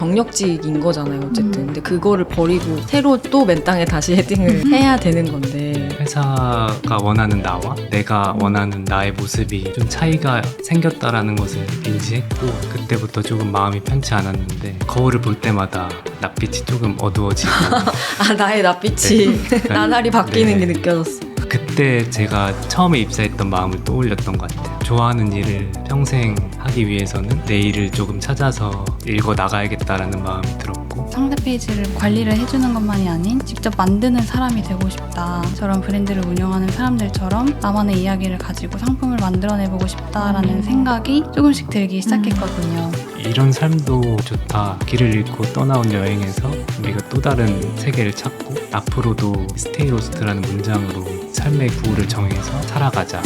경력직인 거잖아요 어쨌든. 근데 그거를 버리고 새로 또 맨 땅에 다시 헤딩을 해야 되는 건데 회사가 원하는 나와 내가 원하는 나의 모습이 좀 차이가 생겼다라는 것을 인지했고, 그때부터 조금 마음이 편치 않았는데 거울을 볼 때마다 낯빛이 조금 어두워지고 아 나의 낯빛이 나날이 바뀌는 네. 게 느껴졌어. 그때 제가 처음에 입사했던 마음을 떠올렸던 것 같아요. 좋아하는 일을 평생 하기 위해서는 내 일을 조금 찾아서 읽어 나가야겠다라는 마음이 들었고, 상대 페이지를 관리를 해주는 것만이 아닌 직접 만드는 사람이 되고 싶다. 저런 브랜드를 운영하는 사람들처럼 나만의 이야기를 가지고 상품을 만들어내보고 싶다라는 생각이 조금씩 들기 시작했거든요. 이런 삶도 좋다. 길을 잃고 떠나온 여행에서 우리가 또 다른 세계를 찾고 앞으로도 스테이 로스트라는 문장으로 삶의 구호를 정해서 살아가자.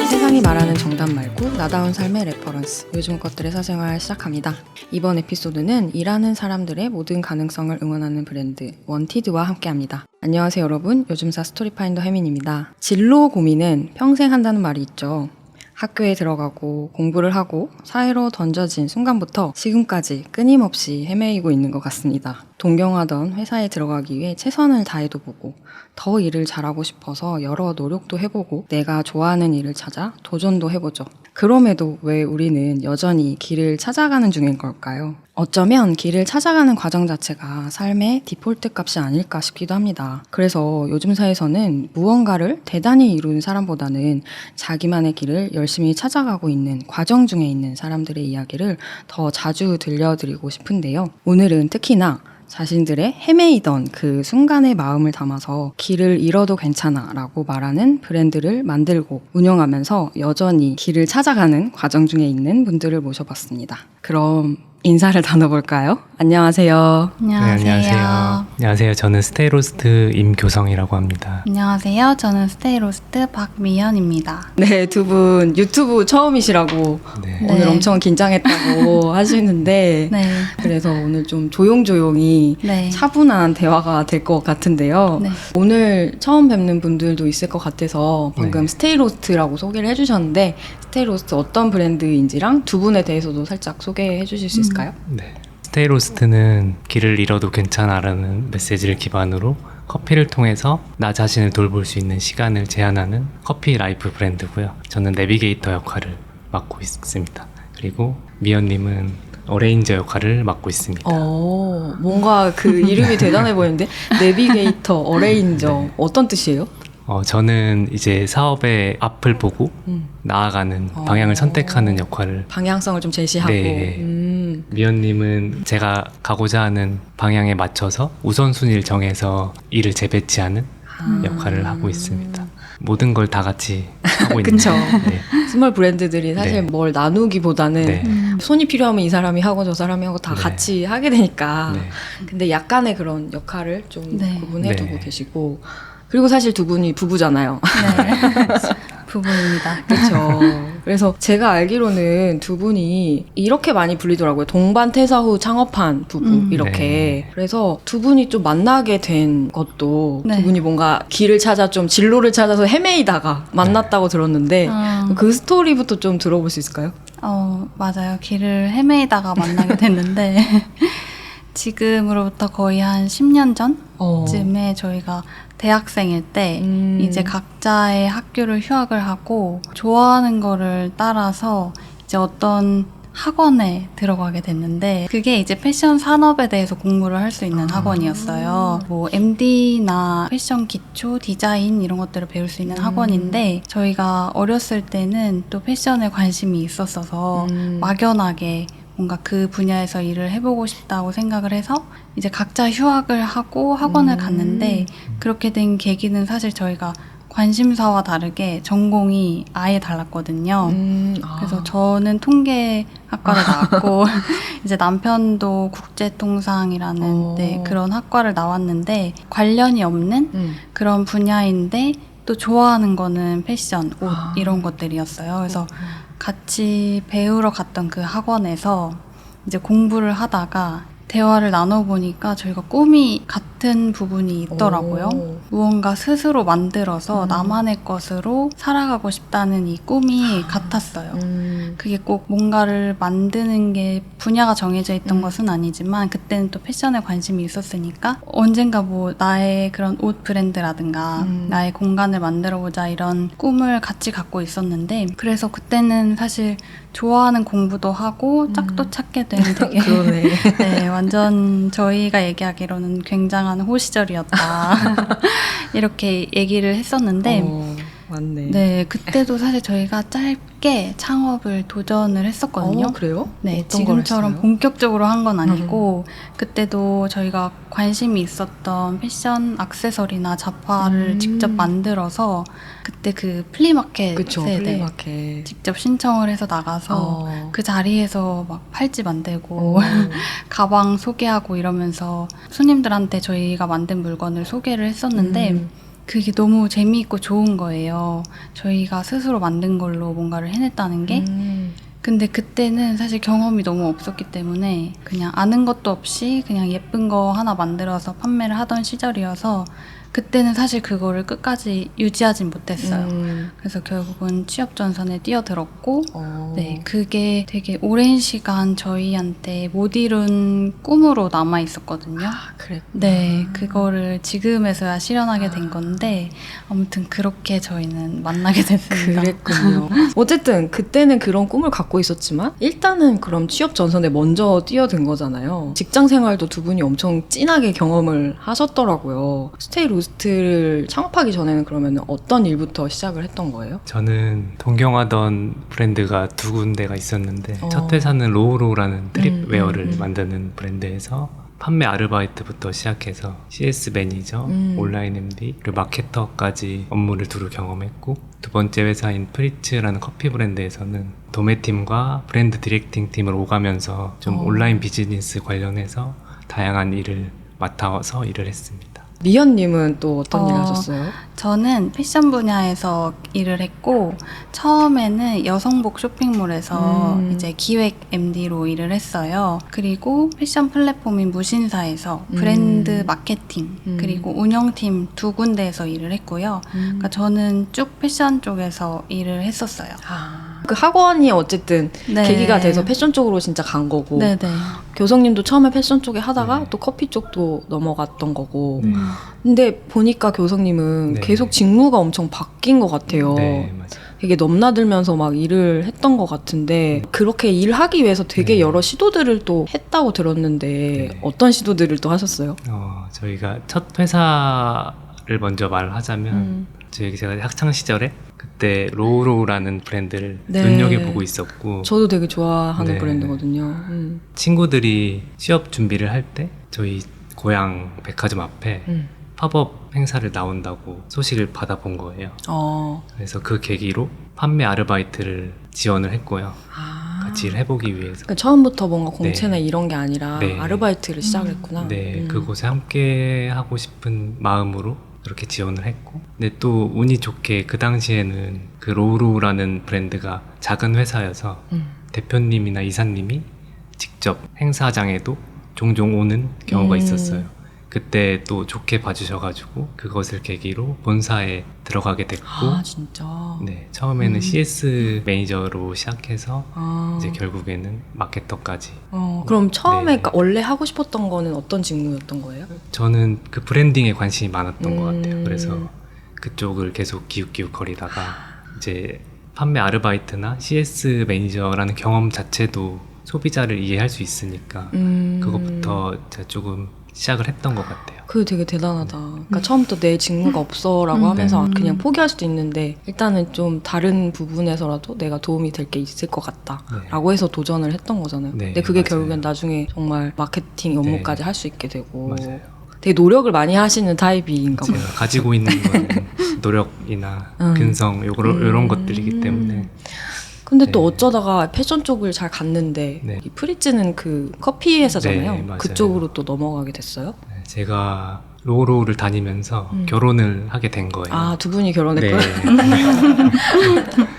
세상이 말하는 정답 말고 나다운 삶의 레퍼런스, 요즘 것들의 사생활 시작합니다. 이번 에피소드는 일하는 사람들의 모든 가능성을 응원하는 브랜드 원티드와 함께합니다. 안녕하세요 여러분, 요즘사 스토리파인더 혜민입니다. 진로 고민은 평생 한다는 말이 있죠. 학교에 들어가고 공부를 하고 사회로 던져진 순간부터 지금까지 끊임없이 헤매이고 있는 것 같습니다. 동경하던 회사에 들어가기 위해 최선을 다해도 보고 더 일을 잘하고 싶어서 여러 노력도 해보고 내가 좋아하는 일을 찾아 도전도 해보죠. 그럼에도 왜 우리는 여전히 길을 찾아가는 중인 걸까요? 어쩌면 길을 찾아가는 과정 자체가 삶의 디폴트 값이 아닐까 싶기도 합니다. 그래서 요즘 사회에서는 무언가를 대단히 이룬 사람보다는 자기만의 길을 열심히 찾아가고 있는 과정 중에 있는 사람들의 이야기를 더 자주 들려드리고 싶은데요. 오늘은 특히나 자신들의 헤매이던 그 순간의 마음을 담아서 길을 잃어도 괜찮아 라고 말하는 브랜드를 만들고 운영하면서 여전히 길을 찾아가는 과정 중에 있는 분들을 모셔봤습니다. 그럼 인사를 나눠볼까요? 안녕하세요. 안녕하세요. 네, 안녕하세요. 안녕하세요. 저는 스테이 로스트 임교성이라고 합니다. 안녕하세요. 저는 스테이 로스트 박미연입니다. 네, 두 분 유튜브 처음이시라고 네. 네. 오늘 엄청 긴장했다고 하시는데 네. 그래서 오늘 좀 조용조용히 네. 차분한 대화가 될 것 같은데요. 네. 오늘 처음 뵙는 분들도 있을 것 같아서 방금 네. 스테이 로스트라고 소개를 해주셨는데 스테이 로스트 어떤 브랜드인지랑 두 분에 대해서도 살짝 소개해 주실 수 있을까요? 네. 스테이 로스트는 길을 잃어도 괜찮아라는 메시지를 기반으로 커피를 통해서 나 자신을 돌볼 수 있는 시간을 제안하는 커피 라이프 브랜드고요. 저는 내비게이터 역할을 맡고 있습니다. 그리고 미연님은 어레인저 역할을 맡고 있습니다. 뭔가 그 이름이 대단해 보이는데 내비게이터, 어레인저 네. 어떤 뜻이에요? 저는 이제 사업의 앞을 보고 나아가는 방향을 선택하는 역할을. 방향성을 좀 제시하고 네. 미연님은 제가 가고자 하는 방향에 맞춰서 우선순위를 정해서 일을 재배치하는 역할을 하고 있습니다. 모든 걸 다 같이 하고 있는. 그쵸. 네. 스몰 브랜드들이 사실 네. 뭘 나누기보다는 네. 손이 필요하면 이 사람이 하고 저 사람이 하고 다 네. 같이 하게 되니까 네. 근데 약간의 그런 역할을 좀 네. 구분해두고 네. 계시고 그리고 사실 두 분이 부부잖아요. 네. 부부입니다. 그렇죠. 그래서 제가 알기로는 두 분이 이렇게 많이 불리더라고요. 동반 퇴사 후 창업한 부부 이렇게. 네. 그래서 두 분이 좀 만나게 된 것도 네. 두 분이 뭔가 길을 찾아 좀 진로를 찾아서 헤매이다가 만났다고 들었는데 그 스토리부터 좀 들어볼 수 있을까요? 맞아요. 길을 헤매다가 만나게 됐는데 지금으로부터 거의 한 10년 전쯤에 저희가 대학생일 때 이제 각자의 학교를 휴학을 하고 좋아하는 거를 따라서 이제 어떤 학원에 들어가게 됐는데 그게 이제 패션 산업에 대해서 공부를 할 수 있는 학원이었어요. 뭐 MD나 패션 기초, 디자인 이런 것들을 배울 수 있는 학원인데 저희가 어렸을 때는 또 패션에 관심이 있었어서 막연하게 뭔가 그 분야에서 일을 해보고 싶다고 생각을 해서 이제 각자 휴학을 하고 학원을 갔는데 그렇게 된 계기는 사실 저희가 관심사와 다르게 전공이 아예 달랐거든요. 그래서 저는 통계학과를 나왔고 이제 남편도 국제통상이라는 네, 그런 학과를 나왔는데 관련이 없는 그런 분야인데 또 좋아하는 거는 패션, 옷 이런 것들이었어요. 그래서 같이 배우러 갔던 그 학원에서 이제 공부를 하다가 대화를 나눠보니까 저희가 꿈이 같은 부분이 있더라고요. 오. 무언가 스스로 만들어서 음. 나만의 것으로 살아가고 싶다는 이 꿈이 같았어요. 그게 꼭 뭔가를 만드는 게 분야가 정해져 있던 것은 아니지만 그때는 또 패션에 관심이 있었으니까 언젠가 뭐 나의 그런 옷 브랜드라든가 나의 공간을 만들어보자 이런 꿈을 같이 갖고 있었는데 그래서 그때는 사실 좋아하는 공부도 하고 짝도 찾게 된 되게 그러네. 네, 완전 저희가 얘기하기로는 굉장한 호시절이었다 이렇게 얘기를 했었는데 맞네. 네, 그때도 사실 저희가 짧게 창업을 도전을 했었거든요. 그래요? 네, 어떤 걸 지금처럼 했어요? 본격적으로 한 건 아니고 그때도 저희가 관심이 있었던 패션 액세서리나 잡화를 직접 만들어서 그때 그 플리마켓에 그쵸, 네, 플리마켓. 직접 신청을 해서 나가서 그 자리에서 막 팔찌 만들고 가방 소개하고 이러면서 손님들한테 저희가 만든 물건을 소개를 했었는데 그게 너무 재미있고 좋은 거예요. 저희가 스스로 만든 걸로 뭔가를 해냈다는 게. 근데 그때는 사실 경험이 너무 없었기 때문에 그냥 아는 것도 없이 그냥 예쁜 거 하나 만들어서 판매를 하던 시절이어서 그때는 사실 그거를 끝까지 유지하진 못했어요. 그래서 결국은 취업 전선에 뛰어들었고 네, 그게 되게 오랜 시간 저희한테 못 이룬 꿈으로 남아 있었거든요. 그래. 네, 그거를 지금에서야 실현하게 된 건데 아무튼 그렇게 저희는 만나게 됐습니다. 그랬군요. 어쨌든 그때는 그런 꿈을 갖고 있었지만 일단은 그럼 취업 전선에 먼저 뛰어든 거잖아요. 직장 생활도 두 분이 엄청 진하게 경험을 하셨더라고요. 스테이 로스트를 창업하기 전에는 그러면 어떤 일부터 시작을 했던 거예요? 저는 동경하던 브랜드가 두 군데가 있었는데 첫 회사는 로우로우라는 트립웨어를 만드는 브랜드에서 판매 아르바이트부터 시작해서 CS 매니저, 온라인 MD, 그리고 마케터까지 업무를 두루 경험했고 두 번째 회사인 프리츠라는 커피 브랜드에서는 도매팀과 브랜드 디렉팅 팀을 오가면서 좀 온라인 비즈니스 관련해서 다양한 일을 맡아서 일을 했습니다. 미연님은 또 어떤 일 하셨어요? 저는 패션 분야에서 일을 했고 처음에는 여성복 쇼핑몰에서 이제 기획 MD로 일을 했어요. 그리고 패션 플랫폼인 무신사에서 브랜드 마케팅 그리고 운영팀 두 군데에서 일을 했고요. 그러니까 저는 쭉 패션 쪽에서 일을 했었어요. 그 학원이 어쨌든 네. 계기가 돼서 패션 쪽으로 진짜 간 거고 네네. 교성님도 처음에 패션 쪽에 하다가 네. 또 커피 쪽도 넘어갔던 거고 네. 근데 보니까 교성님은 네. 계속 직무가 엄청 바뀐 것 같아요. 네, 맞아요. 되게 넘나들면서 막 일을 했던 것 같은데 그렇게 일하기 위해서 되게 네. 여러 시도들을 또 했다고 들었는데 네. 어떤 시도들을 또 하셨어요? 저희가 첫 회사를 먼저 말하자면 제가 학창 시절에 그때 로우로우라는 브랜드를 네. 눈여겨보고 있었고 저도 되게 좋아하는 네. 브랜드거든요. 친구들이 취업 준비를 할 때 저희 고향 백화점 앞에 팝업 행사를 나온다고 소식을 받아본 거예요. 그래서 그 계기로 판매 아르바이트를 지원을 했고요. 같이 일을 해보기 위해서. 그러니까 처음부터 뭔가 공채나 네. 이런 게 아니라 네. 아르바이트를 시작을 했구나. 네, 그곳에 함께 하고 싶은 마음으로 그렇게 지원을 했고 근데 또 운이 좋게 그 당시에는 그 로우로우라는 브랜드가 작은 회사여서 대표님이나 이사님이 직접 행사장에도 종종 오는 경우가 있었어요. 그때 또 좋게 봐주셔가지고 그것을 계기로 본사에 들어가게 됐고 진짜. 네, 처음에는 CS 매니저로 시작해서 이제 결국에는 마케터까지. 그럼 처음에 네. 그러니까 원래 하고 싶었던 거는 어떤 직무였던 거예요? 저는 그 브랜딩에 관심이 많았던 것 같아요. 그래서 그쪽을 계속 기웃기웃거리다가 이제 판매 아르바이트나 CS 매니저라는 경험 자체도 소비자를 이해할 수 있으니까 그것부터 제가 조금 시작을 했던 것 같아요. 그게 되게 대단하다. 그러니까 처음부터 내 직무가 없어라고 하면서 그냥 포기할 수도 있는데 일단은 좀 다른 부분에서라도 내가 도움이 될 게 있을 것 같다라고 해서 도전을 했던 거잖아요. 네, 근데 그게 맞아요. 결국엔 나중에 정말 마케팅 업무까지 할 수 있게 되고 맞아요. 되게 노력을 많이 하시는 타입인가 봐요. 제가 가지고 있는 건 노력이나 근성 이런 것들이기 때문에 근데 또 네. 어쩌다가 패션 쪽을 잘 갔는데 네. 이 프리츠는 그 커피 회사잖아요. 네, 맞아요. 그쪽으로 또 넘어가게 됐어요? 제가 로우로우를 다니면서 결혼을 하게 된 거예요. 두 분이 결혼했고요? 네.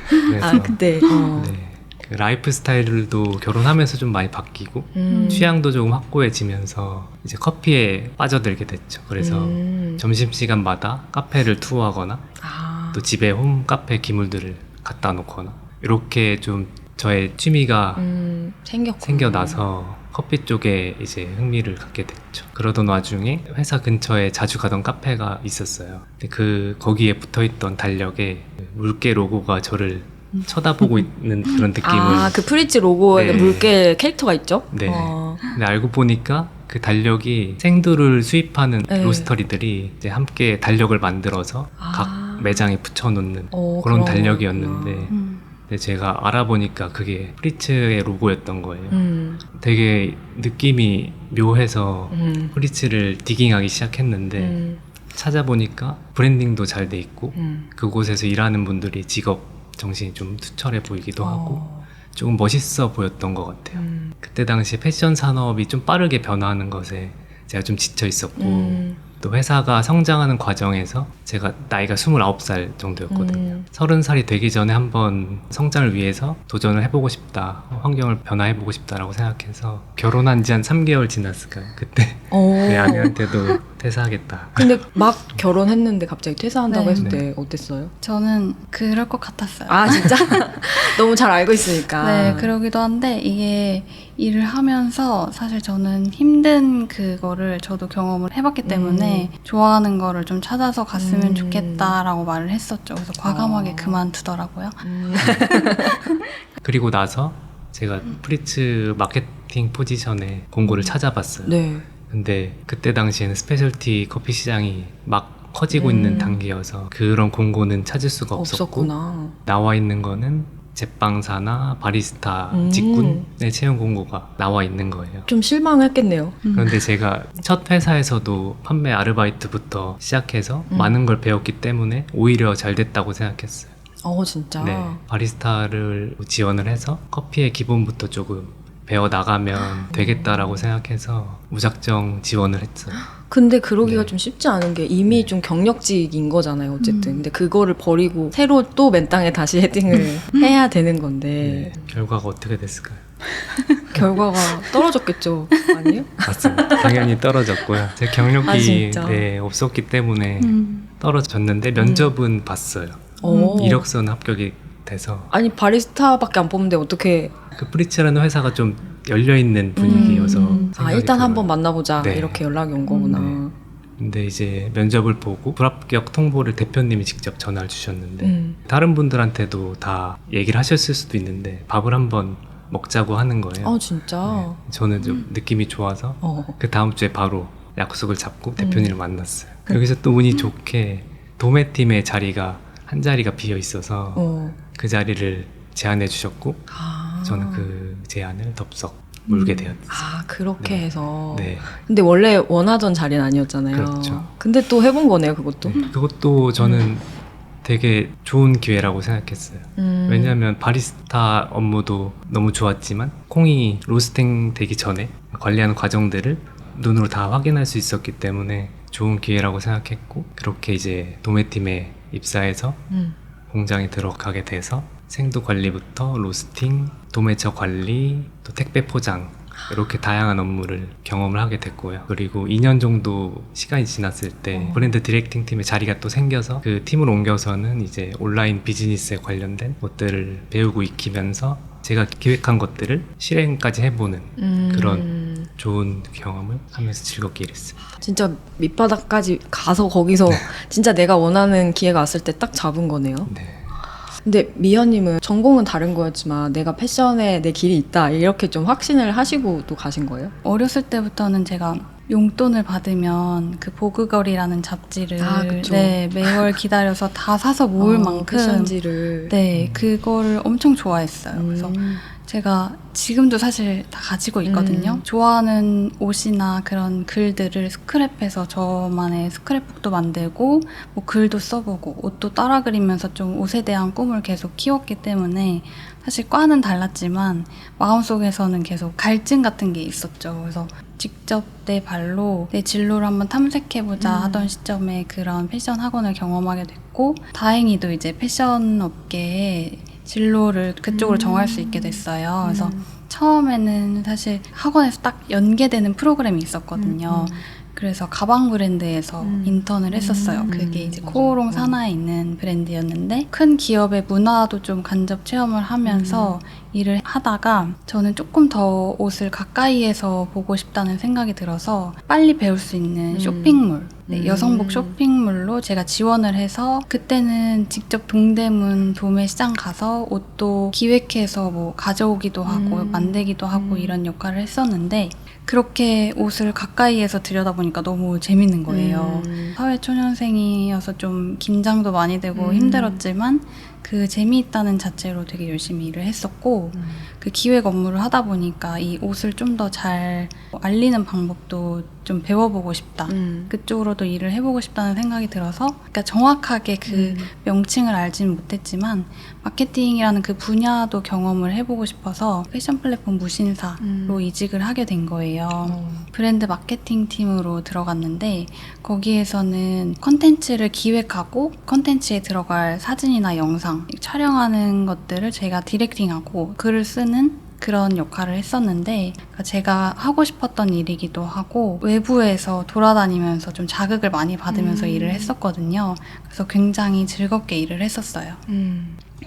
그래서 그때 네. 그 라이프 스타일도 결혼하면서 좀 많이 바뀌고 취향도 조금 확고해지면서 이제 커피에 빠져들게 됐죠. 그래서 점심시간마다 카페를 투어하거나 아. 또 집에 홈 카페 기물들을 갖다 놓거나 이렇게 좀 저의 취미가 생겼구나. 생겨나서 커피 쪽에 이제 흥미를 갖게 됐죠. 그러던 와중에 회사 근처에 자주 가던 카페가 있었어요. 근데 거기에 붙어있던 달력에 물개 로고가 저를 쳐다보고 있는 그런 느낌을. 아, 그 프리츠 로고에 네. 물개 캐릭터가 있죠? 네. 어. 근데 알고 보니까 그 달력이 생두를 수입하는 네. 로스터리들이 이제 함께 달력을 만들어서 아. 각 매장에 붙여놓는 어, 그런 그런 달력이었는데 거구나. 근데 제가 알아보니까 그게 프리츠의 로고였던 거예요. 되게 느낌이 묘해서 프리츠를 디깅하기 시작했는데 찾아보니까 브랜딩도 잘 돼 있고 그곳에서 일하는 분들이 직업 정신이 좀 투철해 보이기도 하고 조금 멋있어 보였던 것 같아요. 그때 당시 패션 산업이 좀 빠르게 변화하는 것에 제가 좀 지쳐 있었고 또 회사가 성장하는 과정에서 제가 나이가 29살 정도였거든요. 30살이 되기 전에 한번 성장을 위해서 도전을 해보고 싶다, 환경을 변화해보고 싶다라고 생각해서 결혼한 지 한 3개월 지났을까요? 그때 내 아내한테도 퇴사하겠다. 근데 막 결혼했는데 갑자기 퇴사한다고 네. 했을 때 어땠어요? 저는 그럴 것 같았어요. 아, 진짜? 너무 잘 알고 있으니까. 네, 그러기도 한데 이게 일을 하면서 사실 저는 힘든 그거를 저도 경험을 해봤기 때문에 좋아하는 거를 좀 찾아서 갔으면 좋겠다라고 말을 했었죠. 그래서 과감하게 그만두더라고요. 그리고 나서 제가 프리츠 마케팅 포지션에 공고를 찾아봤어요. 네. 근데 그때 당시에는 스페셜티 커피 시장이 막 커지고 있는 단계여서 그런 공고는 찾을 수가 없었고 없었구나. 나와 있는 거는 제빵사나 바리스타 직군의 채용 공고가 나와 있는 거예요. 좀 실망했겠네요. 그런데 제가 첫 회사에서도 판매 아르바이트부터 시작해서 많은 걸 배웠기 때문에 오히려 잘 됐다고 생각했어요. 진짜. 네, 바리스타를 지원을 해서 커피의 기본부터 조금 배워 나가면 되겠다라고 생각해서 무작정 지원을 했어요. 근데 그러기가 네. 좀 쉽지 않은 게 이미 좀 경력직인 거잖아요, 어쨌든. 근데 그거를 버리고 새로 또 맨 땅에 다시 헤딩을 해야 되는 건데 네, 결과가 어떻게 됐을까요? 결과가 떨어졌겠죠, 아니에요? 맞습니다. 당연히 떨어졌고요. 제 아, 경력이 진짜? 네, 없었기 때문에 떨어졌는데 면접은 봤어요. 오. 이력서는 합격이 돼서 아니 바리스타밖에 안 뽑는데 어떻게? 그 프리츠라는 회사가 좀 열려있는 분위기여서 아, 생각이 일단 들어요. 한번 만나보자 네. 이렇게 연락이 온 거구나. 네. 근데 이제 면접을 보고 불합격 통보를 대표님이 직접 전화를 주셨는데 다른 분들한테도 다 얘기를 하셨을 수도 있는데 밥을 한번 먹자고 하는 거예요. 아, 진짜? 네. 저는 좀 느낌이 좋아서 그 다음 주에 바로 약속을 잡고 대표님을 만났어요. 여기서 또 운이 좋게 도매팀의 자리가 한 자리가 비어 있어서 그 자리를 제안해 주셨고 저는 그 제안을 덥석 물게 되었어요. 아, 그렇게 네. 해서. 네. 근데 원래 원하던 자리는 아니었잖아요. 그렇죠. 근데 또 해본 거네요, 그것도. 네, 그것도 저는 되게 좋은 기회라고 생각했어요. 왜냐하면 바리스타 업무도 너무 좋았지만 콩이 로스팅 되기 전에 관리하는 과정들을 눈으로 다 확인할 수 있었기 때문에 좋은 기회라고 생각했고 그렇게 이제 도매팀에 입사해서 공장에 들어가게 돼서 생두 관리부터 로스팅, 도매처 관리, 또 택배 포장 이렇게 다양한 업무를 경험을 하게 됐고요. 그리고 2년 정도 시간이 지났을 때 브랜드 디렉팅 팀에 자리가 또 생겨서 그 팀을 옮겨서는 이제 온라인 비즈니스에 관련된 것들을 배우고 익히면서 제가 기획한 것들을 실행까지 해보는 그런 좋은 경험을 하면서 즐겁게 일했습니다. 진짜 밑바닥까지 가서 거기서 진짜 내가 원하는 기회가 왔을 때 딱 잡은 거네요. 네. 근데 미연님은 전공은 다른 거였지만 내가 패션에 내 길이 있다 이렇게 좀 확신을 하시고 또 가신 거예요? 어렸을 때부터는 제가 용돈을 받으면 그 보그걸이라는 잡지를 그쵸. 네, 매월 기다려서 다 사서 모을 만큼 패션지를. 네, 그거를 엄청 좋아했어요. 그래서 제가 지금도 사실 다 가지고 있거든요. 좋아하는 옷이나 그런 글들을 스크랩해서 저만의 스크랩북도 만들고 뭐 글도 써보고 옷도 따라 그리면서 좀 옷에 대한 꿈을 계속 키웠기 때문에 사실 과는 달랐지만 마음속에서는 계속 갈증 같은 게 있었죠. 그래서 직접 내 발로 내 진로를 한번 탐색해보자 하던 시점에 그런 패션 학원을 경험하게 됐고 다행히도 이제 패션 업계에 진로를 그쪽으로 정할 수 있게 됐어요. 그래서 처음에는 사실 학원에서 딱 연계되는 프로그램이 있었거든요. 그래서 가방 브랜드에서 인턴을 했었어요. 그게 이제 코오롱 산하에 있는 브랜드였는데 큰 기업의 문화도 좀 간접 체험을 하면서 일을 하다가 저는 조금 더 옷을 가까이에서 보고 싶다는 생각이 들어서 빨리 배울 수 있는 쇼핑몰, 네, 여성복 쇼핑몰로 제가 지원을 해서 그때는 직접 동대문 도매시장 가서 옷도 기획해서 뭐 가져오기도 하고 만들기도 하고 이런 역할을 했었는데 그렇게 옷을 가까이에서 들여다보니까 너무 재밌는 거예요. 사회초년생이어서 좀 긴장도 많이 되고 힘들었지만 그 재미있다는 자체로 되게 열심히 일을 했었고 그 기획 업무를 하다 보니까 이 옷을 좀 더 잘 알리는 방법도 좀 배워보고 싶다. 그쪽으로도 일을 해보고 싶다는 생각이 들어서 그러니까 정확하게 그 명칭을 알지는 못했지만 마케팅이라는 그 분야도 경험을 해보고 싶어서 패션 플랫폼 무신사로 이직을 하게 된 거예요. 브랜드 마케팅 팀으로 들어갔는데 거기에서는 컨텐츠를 기획하고 컨텐츠에 들어갈 사진이나 영상 촬영하는 것들을 제가 디렉팅하고 글을 쓰는 그런 역할을 했었는데 제가 하고 싶었던 일이기도 하고 외부에서 돌아다니면서 좀 자극을 많이 받으면서 일을 했었거든요. 그래서 굉장히 즐겁게 일을 했었어요.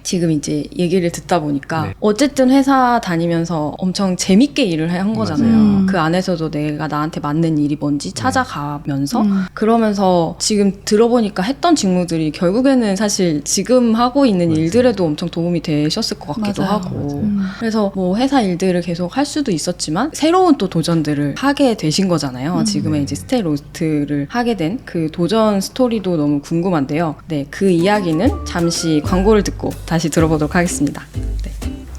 지금 이제 얘기를 듣다 보니까 네. 어쨌든 회사 다니면서 엄청 재밌게 일을 한 거잖아요. 그 안에서도 내가 나한테 맞는 일이 뭔지 찾아가면서 그러면서 지금 들어보니까 했던 직무들이 결국에는 사실 지금 하고 있는 일들에도 엄청 도움이 되셨을 것 같기도 맞아요. 하고 그래서 뭐 회사 일들을 계속 할 수도 있었지만 새로운 또 도전들을 하게 되신 거잖아요. 지금의 이제 스테로스트를 하게 된 그 도전 스토리도 너무 궁금한데요. 네, 그 이야기는 잠시 광고를 듣고 다시 들어보도록 하겠습니다.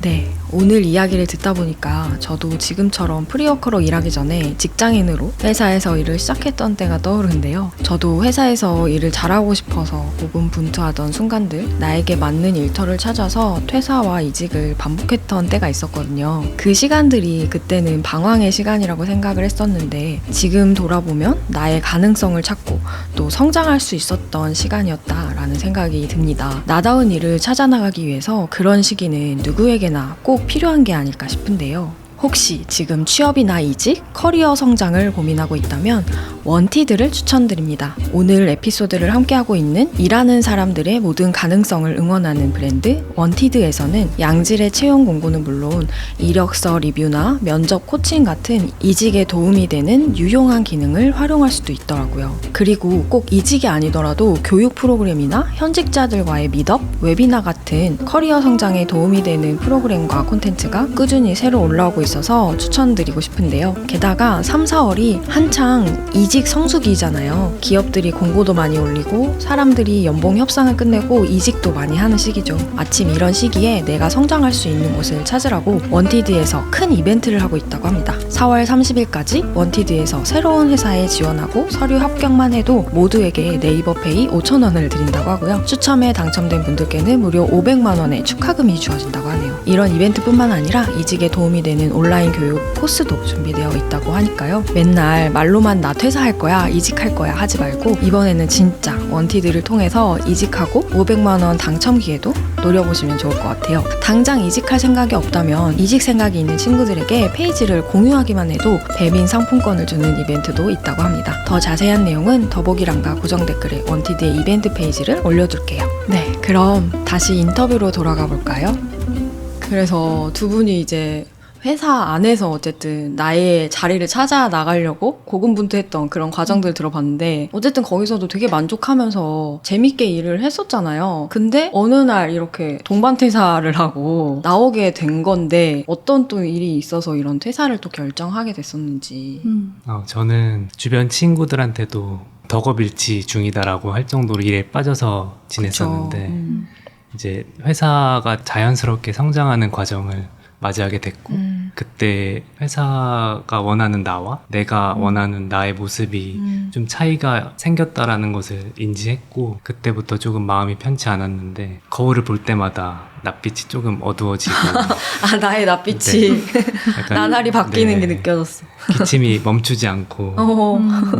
네, 오늘 이야기를 듣다 보니까 저도 지금처럼 프리워커로 일하기 전에 직장인으로 회사에서 일을 시작했던 때가 떠오르는데요. 저도 회사에서 일을 잘하고 싶어서 고군분투하던 순간들, 나에게 맞는 일터를 찾아서 퇴사와 이직을 반복했던 때가 있었거든요. 그 시간들이 그때는 방황의 시간이라고 생각을 했었는데 지금 돌아보면 나의 가능성을 찾고 또 성장할 수 있었던 시간이었다라는 생각이 듭니다. 나다운 일을 찾아나가기 위해서 그런 시기는 누구에게나 꼭 필요한 게 아닐까 싶은데요. 혹시 지금 취업이나 이직, 커리어 성장을 고민하고 있다면 원티드를 추천드립니다. 오늘 에피소드를 함께하고 있는 일하는 사람들의 모든 가능성을 응원하는 브랜드 원티드에서는 양질의 채용 공고는 물론 이력서 리뷰나 면접 코칭 같은 이직에 도움이 되는 유용한 기능을 활용할 수도 있더라고요. 그리고 꼭 이직이 아니더라도 교육 프로그램이나 현직자들과의 미덕, 웨비나 같은 커리어 성장에 도움이 되는 프로그램과 콘텐츠가 꾸준히 새로 올라오고 있어서 추천드리고 싶은데요. 게다가 3, 4월이 한창 이직 성수기잖아요. 기업들이 공고도 많이 올리고 사람들이 연봉 협상을 끝내고 이직도 많이 하는 시기죠. 마침 이런 시기에 내가 성장할 수 있는 곳을 찾으라고 원티드에서 큰 이벤트를 하고 있다고 합니다. 4월 30일까지 원티드에서 새로운 회사에 지원하고 서류 합격만 해도 모두에게 네이버페이 5,000원을 드린다고 하고요. 추첨에 당첨된 분들께는 무려 500만 원의 축하금이 주어진다고 하네요. 이런 이벤트뿐만 아니라 이직에 도움이 되는 온라인 교육 코스도 준비되어 있다고 하니까요. 맨날 말로만 나 퇴사할 거야, 이직할 거야 하지 말고 이번에는 진짜 원티드를 통해서 이직하고 500만 원 당첨 기회도 노려보시면 좋을 것 같아요. 당장 이직할 생각이 없다면 이직 생각이 있는 친구들에게 페이지를 공유하기만 해도 배민 상품권을 주는 이벤트도 있다고 합니다. 더 자세한 내용은 더보기란과 고정 댓글에 원티드의 이벤트 페이지를 올려둘게요. 네, 그럼 다시 인터뷰로 돌아가 볼까요? 그래서 두 분이 이제 회사 안에서 어쨌든 나의 자리를 찾아 나가려고 고군분투했던 그런 과정들 들어봤는데 어쨌든 거기서도 되게 만족하면서 재밌게 일을 했었잖아요. 근데 어느 날 이렇게 동반 퇴사를 하고 나오게 된 건데 어떤 또 일이 있어서 이런 퇴사를 또 결정하게 됐었는지. 저는 주변 친구들한테도 덕업일치 중이다라고 할 정도로 일에 빠져서 지냈었는데 이제 회사가 자연스럽게 성장하는 과정을 맞이하게 됐고 그때 회사가 원하는 나와 내가 원하는 나의 모습이 좀 차이가 생겼다라는 것을 인지했고 그때부터 조금 마음이 편치 않았는데 거울을 볼 때마다 낯빛이 조금 어두워지고 아, 나의 낯빛이 약간, 나날이 바뀌는 네, 게 느껴졌어. 기침이 멈추지 않고 뭐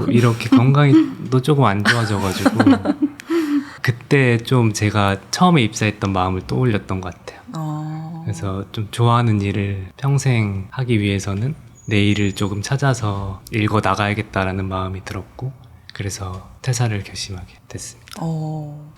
이렇게 건강이 또 조금 안 좋아져가지고 그때 좀 제가 처음에 입사했던 마음을 떠올렸던 것 같아요. 그래서 좀 좋아하는 일을 평생 하기 위해서는 내 일을 조금 찾아서 읽어 나가야겠다라는 마음이 들었고, 그래서 퇴사를 결심하게 됐습니다.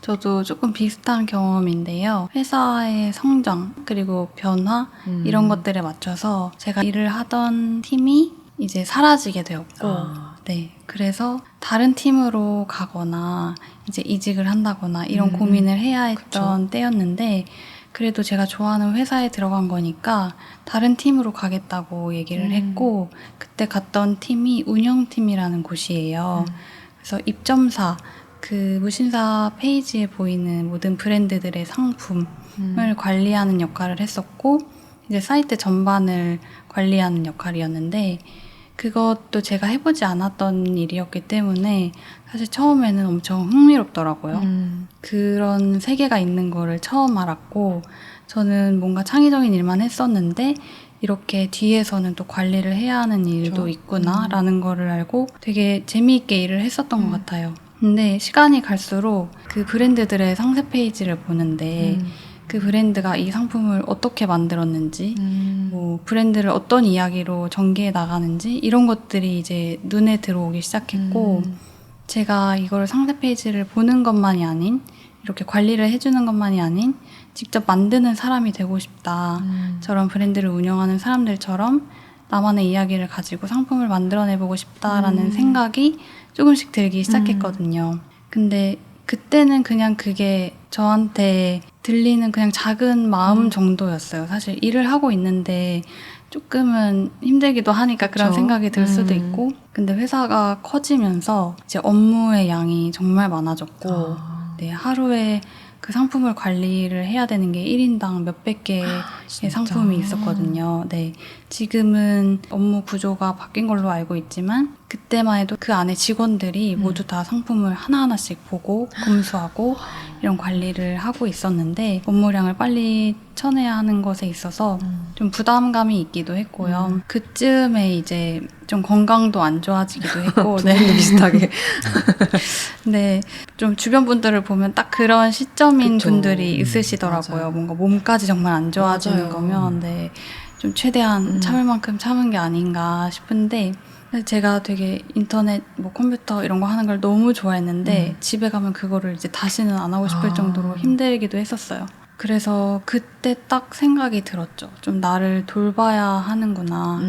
저도 조금 비슷한 경험인데요. 회사의 성장 그리고 변화 이런 것들에 맞춰서 제가 일을 하던 팀이 이제 사라지게 되었고, 네, 그래서 다른 팀으로 가거나 이제 이직을 한다거나 이런 고민을 해야 했던 때였는데, 그래도 제가 좋아하는 회사에 들어간 거니까 다른 팀으로 가겠다고 얘기를 했고, 그때 갔던 팀이 운영팀이라는 곳이에요. 그래서 입점사, 그 무신사 페이지에 보이는 모든 브랜드들의 상품을 관리하는 역할을 했었고, 이제 사이트 전반을 관리하는 역할이었는데, 그것도 제가 해보지 않았던 일이었기 때문에 사실 처음에는 엄청 흥미롭더라고요. 그런 세계가 있는 거를 처음 알았고, 저는 뭔가 창의적인 일만 했었는데 이렇게 뒤에서는 또 관리를 해야 하는 일도 있구나라는 거를 알고 되게 재미있게 일을 했었던 것 같아요. 근데 시간이 갈수록 그 브랜드들의 상세 페이지를 보는데 그 브랜드가 이 상품을 어떻게 만들었는지, 뭐 브랜드를 어떤 이야기로 전개해 나가는지 이런 것들이 이제 눈에 들어오기 시작했고, 제가 이걸 상세 페이지를 보는 것만이 아닌, 이렇게 관리를 해주는 것만이 아닌 직접 만드는 사람이 되고 싶다. 저런 브랜드를 운영하는 사람들처럼 나만의 이야기를 가지고 상품을 만들어내보고 싶다라는 생각이 조금씩 들기 시작했거든요. 근데 그때는 그냥 그게 저한테 들리는 그냥 작은 마음 정도였어요. 사실 일을 하고 있는데 조금은 힘들기도 하니까 그런 그쵸? 생각이 들 수도 있고, 근데 회사가 커지면서 이제 업무의 양이 정말 많아졌고, 네, 하루에 그 상품을 관리를 해야 되는 게 1인당 몇백 개의 상품이 있었거든요. 네, 지금은 업무 구조가 바뀐 걸로 알고 있지만 그때만 해도 그 안에 직원들이 모두 다 상품을 하나하나씩 보고 검수하고 이런 관리를 하고 있었는데, 업무량을 빨리 쳐내야 하는 것에 있어서 좀 부담감이 있기도 했고요. 그쯤에 이제 좀 건강도 안 좋아지기도 했고, 두 분도 비슷하게. 네, 좀 주변 분들을 보면 딱 그런 시점인 그쵸. 분들이 있으시더라고요. 맞아요. 뭔가 몸까지 정말 안 좋아지는 맞아요. 거면, 네, 좀 최대한 참을 만큼 참은 게 아닌가 싶은데, 제가 되게 인터넷, 뭐 컴퓨터 이런 거 하는 걸 너무 좋아했는데 집에 가면 그거를 이제 다시는 안 하고 싶을 정도로 힘들기도 했었어요. 그래서 그때 딱 생각이 들었죠. 좀 나를 돌봐야 하는구나.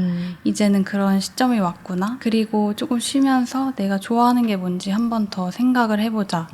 이제는 그런 시점이 왔구나. 그리고 조금 쉬면서 내가 좋아하는 게 뭔지 한 번 더 생각을 해보자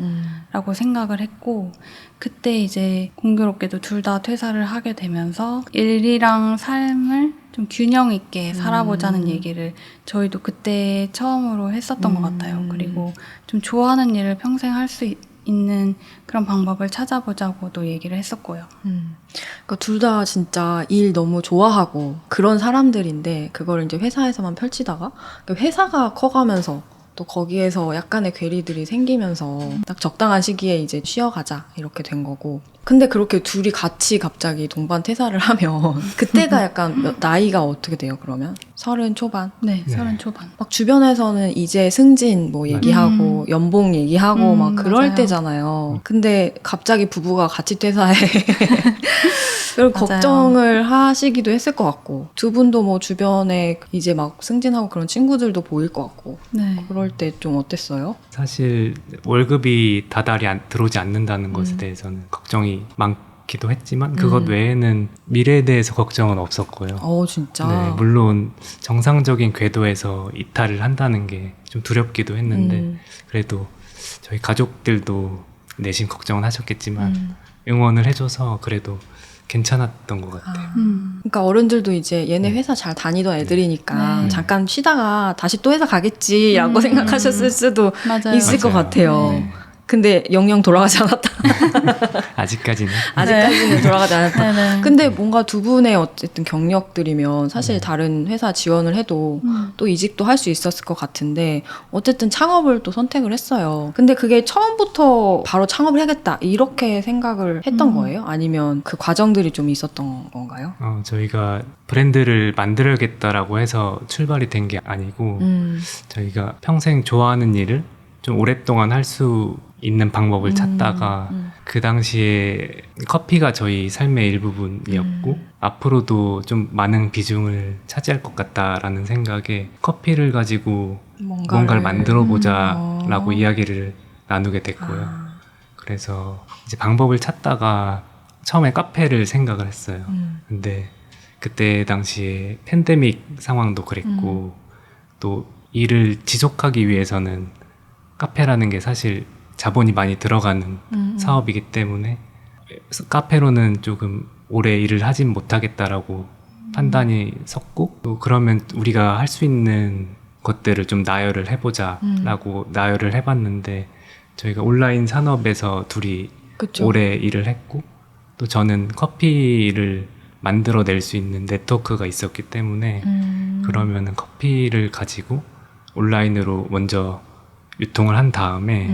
라고 생각을 했고, 그때 이제 공교롭게도 둘 다 퇴사를 하게 되면서 일이랑 삶을 좀 균형 있게 살아보자는 얘기를 저희도 그때 처음으로 했었던 것 같아요. 그리고 좀 좋아하는 일을 평생 할 수 있는 그런 방법을 찾아보자고도 얘기를 했었고요. 그러니까 둘 다 진짜 일 너무 좋아하고 그런 사람들인데, 그걸 이제 회사에서만 펼치다가 그러니까 회사가 커가면서 또 거기에서 약간의 괴리들이 생기면서 딱 적당한 시기에 이제 쉬어가자 이렇게 된 거고. 근데 그렇게 둘이 같이 갑자기 동반 퇴사를 하면 그때가 약간 나이가 어떻게 돼요, 그러면? 30 초반? 네, 네. 30 초반. 막 주변에서는 이제 승진 뭐 얘기하고 연봉 얘기하고 막 그럴 맞아요. 때잖아요. 근데 갑자기 부부가 같이 퇴사해. 그걸 맞아요. 걱정을 하시기도 했을 것 같고, 두 분도 뭐 주변에 이제 막 승진하고 그런 친구들도 보일 것 같고, 네. 그럴 때 좀 어땠어요? 사실 월급이 다달이 들어오지 않는다는 것에 대해서는 걱정이 많기도 했지만, 그것 외에는 미래에 대해서 걱정은 없었고요. 진짜. 네, 물론 정상적인 궤도에서 이탈을 한다는 게 좀 두렵기도 했는데, 그래도 저희 가족들도 내심 걱정은 하셨겠지만 응원을 해줘서 그래도 괜찮았던 것 같아요. 그러니까 어른들도 이제 얘네 회사 잘 다니던 애들이니까 네. 잠깐 쉬다가 다시 또 회사 가겠지라고 생각하셨을 수도 맞아요. 있을 것 맞아요. 같아요. 네. 근데 영영 돌아가지 않았다. 아직까지는. 아직까지는 돌아가지 않았다. 네네. 근데 뭔가 두 분의 어쨌든 경력들이면 사실 다른 회사 지원을 해도 또 이직도 할 수 있었을 것 같은데, 어쨌든 창업을 또 선택을 했어요. 근데 그게 처음부터 바로 창업을 해야겠다 이렇게 생각을 했던 거예요? 아니면 그 과정들이 좀 있었던 건가요? 저희가 브랜드를 만들어야겠다라고 해서 출발이 된 게 아니고, 저희가 평생 좋아하는 일을 좀 오랫동안 할 수 있는 방법을 찾다가 그 당시에 커피가 저희 삶의 일부분이었고 앞으로도 좀 많은 비중을 차지할 것 같다라는 생각에 커피를 가지고 뭔가를 만들어 보자라고 이야기를 나누게 됐고요. 그래서 이제 방법을 찾다가 처음에 카페를 생각을 했어요. 근데 그때 당시에 팬데믹 상황도 그랬고 또 일을 지속하기 위해서는 카페라는 게 사실 자본이 많이 들어가는 사업이기 때문에 카페로는 조금 오래 일을 하진 못하겠다라고 판단이 섰고 또 그러면 우리가 할 수 있는 것들을 좀 나열을 해보자라고 나열을 해봤는데 저희가 온라인 산업에서 둘이 그쵸. 오래 일을 했고 또 저는 커피를 만들어낼 수 있는 네트워크가 있었기 때문에 그러면은 커피를 가지고 온라인으로 먼저 유통을 한 다음에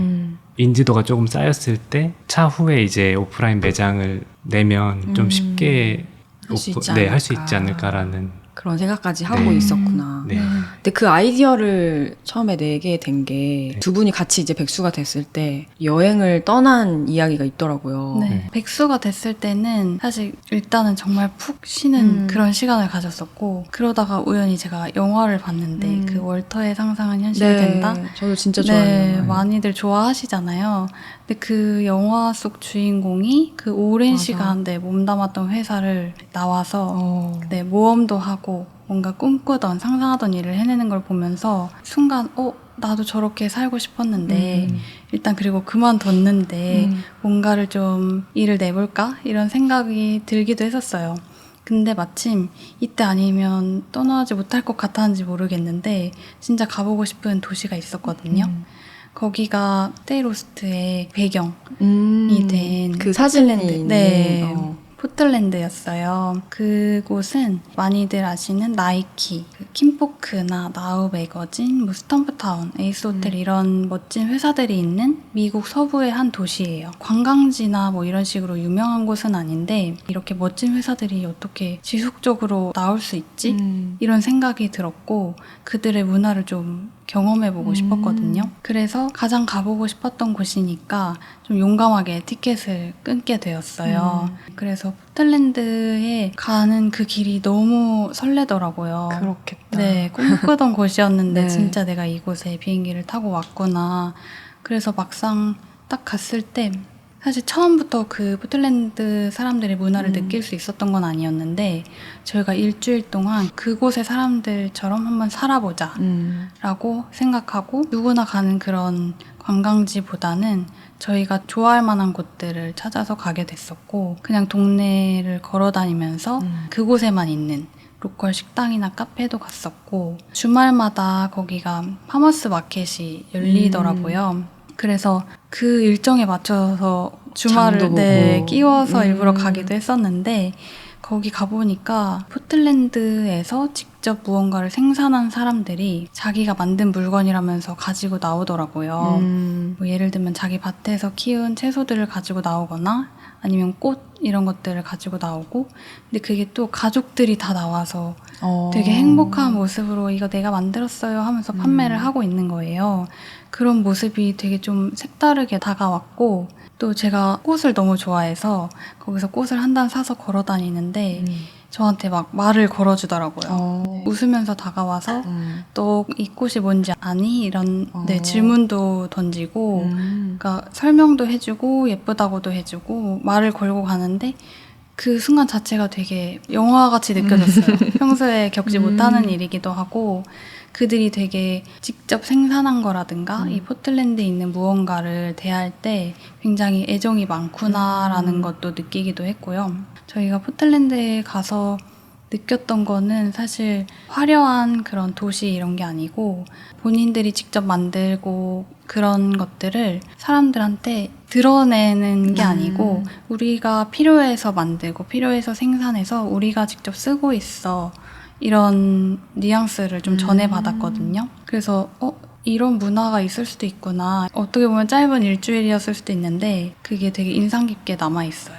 인지도가 조금 쌓였을 때 차후에 이제 오프라인 매장을 내면 좀 쉽게 할 수 있지 할 수 않을까. 있지 않을까라는 그런 생각까지 하고 네. 있었구나. 네. 근데 그 아이디어를 처음에 내게 된 게 두 분이 같이 이제 백수가 됐을 때 여행을 떠난 이야기가 있더라고요. 네. 네. 백수가 됐을 때는 사실 일단은 정말 푹 쉬는 그런 시간을 가졌었고 그러다가 우연히 제가 영화를 봤는데 그 월터의 상상은 현실이 된다? 저도 진짜 좋아해요. 많이들 좋아하시잖아요. 근데 그 영화 속 주인공이 그 오랜 맞아. 시간 몸담았던 회사를 나와서 네. 모험도 하고 뭔가 꿈꾸던 상상하던 일을 해내는 걸 보면서 순간 나도 저렇게 살고 싶었는데 일단 그리고 그만뒀는데 뭔가를 좀 일을 내볼까? 이런 생각이 들기도 했었어요. 근데 마침 이때 아니면 떠나지 못할 것 같았는지 모르겠는데 진짜 가보고 싶은 도시가 있었거든요. 거기가 스테이로스트의 배경이 된 그 사진이 포틀랜드. 있는 네. 포틀랜드였어요. 그곳은 많이들 아시는 나이키, 킴포크나 나우 매거진, 스탬프타운, 에이스 호텔 이런 멋진 회사들이 있는 미국 서부의 한 도시예요. 관광지나 이런 식으로 유명한 곳은 아닌데 이렇게 멋진 회사들이 어떻게 지속적으로 나올 수 있지? 이런 생각이 들었고 그들의 문화를 좀 경험해보고 싶었거든요. 그래서 가장 가보고 싶었던 곳이니까 좀 용감하게 티켓을 끊게 되었어요. 그래서 포틀랜드에 가는 그 길이 너무 설레더라고요. 그렇겠다. 네, 꿈꾸던 곳이었는데 네. 진짜 내가 이곳에 비행기를 타고 왔구나. 그래서 막상 딱 갔을 때 사실 처음부터 그 포틀랜드 사람들의 문화를 느낄 수 있었던 건 아니었는데 저희가 일주일 동안 그곳의 사람들처럼 한번 살아보자 라고 생각하고 누구나 가는 그런 관광지보다는 저희가 좋아할 만한 곳들을 찾아서 가게 됐었고 그냥 동네를 걸어 다니면서 그곳에만 있는 로컬 식당이나 카페도 갔었고 주말마다 거기가 파머스 마켓이 열리더라고요. 그래서 그 일정에 맞춰서 주말을 장도 보고. 끼워서 일부러 가기도 했었는데 거기 가보니까 포틀랜드에서 직접 무언가를 생산한 사람들이 자기가 만든 물건이라면서 가지고 나오더라고요. 예를 들면 자기 밭에서 키운 채소들을 가지고 나오거나 아니면 꽃 이런 것들을 가지고 나오고 근데 그게 또 가족들이 다 나와서 되게 행복한 모습으로 이거 내가 만들었어요 하면서 판매를 하고 있는 거예요. 그런 모습이 되게 좀 색다르게 다가왔고 또 제가 꽃을 너무 좋아해서 거기서 꽃을 한 단 사서 걸어 다니는데 저한테 막 말을 걸어주더라고요. 웃으면서 다가와서 너 이 꽃이 뭔지 아니? 이런 질문도 던지고 그러니까 설명도 해주고 예쁘다고도 해주고 말을 걸고 가는데 그 순간 자체가 되게 영화같이 느껴졌어요. 평소에 겪지 못하는 일이기도 하고 그들이 되게 직접 생산한 거라든가 이 포틀랜드에 있는 무언가를 대할 때 굉장히 애정이 많구나라는 것도 느끼기도 했고요. 저희가 포틀랜드에 가서 느꼈던 거는 사실 화려한 그런 도시 이런 게 아니고 본인들이 직접 만들고 그런 것들을 사람들한테 드러내는 게 아니고 우리가 필요해서 만들고 필요해서 생산해서 우리가 직접 쓰고 있어 이런 뉘앙스를 좀 전해받았거든요. 그래서 이런 문화가 있을 수도 있구나. 어떻게 보면 짧은 일주일이었을 수도 있는데 그게 되게 인상 깊게 남아있어요.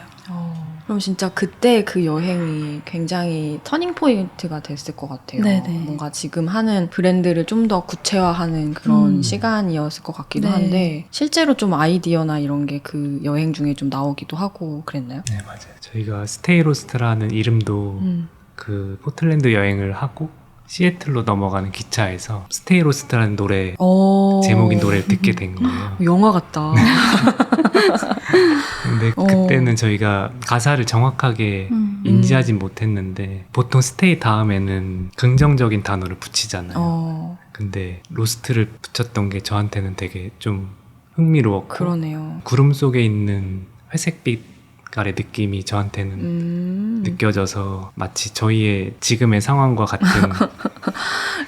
그럼 진짜 그때 그 여행이 굉장히 터닝 포인트가 됐을 것 같아요. 네네. 뭔가 지금 하는 브랜드를 좀 더 구체화하는 그런 음. 시간이었을 것 같기도 네. 한데 실제로 좀 아이디어나 이런 게 그 여행 중에 좀 나오기도 하고 그랬나요? 네, 맞아요. 저희가 스테이로스트라는 이름도 그 포틀랜드 여행을 하고 시애틀로 넘어가는 기차에서 스테이로스트라는 노래 제목인 노래를 듣게 된 거예요. 영화 같다. 근데 그때는 저희가 가사를 정확하게 인지하진 못했는데 보통 스테이 다음에는 긍정적인 단어를 붙이잖아요. 근데 로스트를 붙였던 게 저한테는 되게 좀 흥미로웠고 그러네요. 구름 속에 있는 회색빛깔의 느낌이 저한테는 느껴져서 마치 저희의 지금의 상황과 같은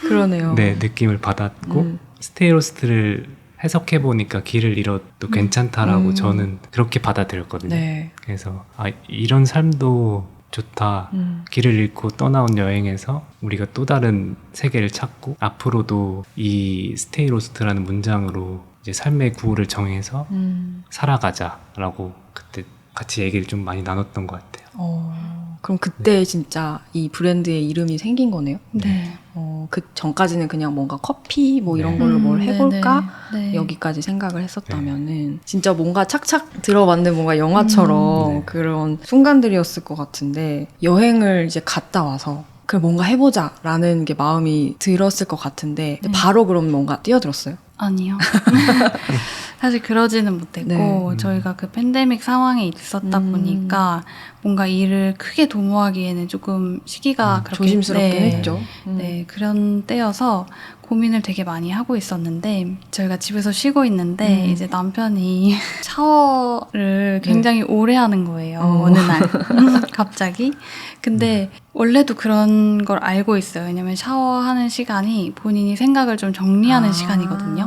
그러네요. 네, 느낌을 받았고 스테이로스트를 해석해보니까 길을 잃어도 괜찮다라고 저는 그렇게 받아들였거든요. 네. 그래서 이런 삶도 좋다. 길을 잃고 떠나온 여행에서 우리가 또 다른 세계를 찾고 앞으로도 이 스테이로스트라는 문장으로 이제 삶의 구호를 정해서 살아가자라고 그때 같이 얘기를 좀 많이 나눴던 것 같아요. 그럼 그때 진짜 이 브랜드의 이름이 생긴 거네요? 네. 그 전까지는 그냥 뭔가 커피 뭐 이런 네. 걸로 뭘 해볼까? 네. 여기까지 생각을 했었다면은 진짜 뭔가 착착 들어맞는 뭔가 영화처럼 네. 그런 순간들이었을 것 같은데 여행을 이제 갔다 와서 그래 뭔가 해보자 라는 게 마음이 들었을 것 같은데 네. 바로 그럼 뭔가 뛰어들었어요? 아니요. 사실 그러지는 못했고 네. 저희가 그 팬데믹 상황에 있었다 보니까 뭔가 일을 크게 도모하기에는 조금 시기가 그렇게 조심스럽긴 네. 했죠. 네, 그런 때여서 고민을 되게 많이 하고 있었는데 저희가 집에서 쉬고 있는데 이제 남편이 샤워를 굉장히 오래 하는 거예요. 어느 날 갑자기. 근데 원래도 그런 걸 알고 있어요. 왜냐면 샤워하는 시간이 본인이 생각을 좀 정리하는 시간이거든요.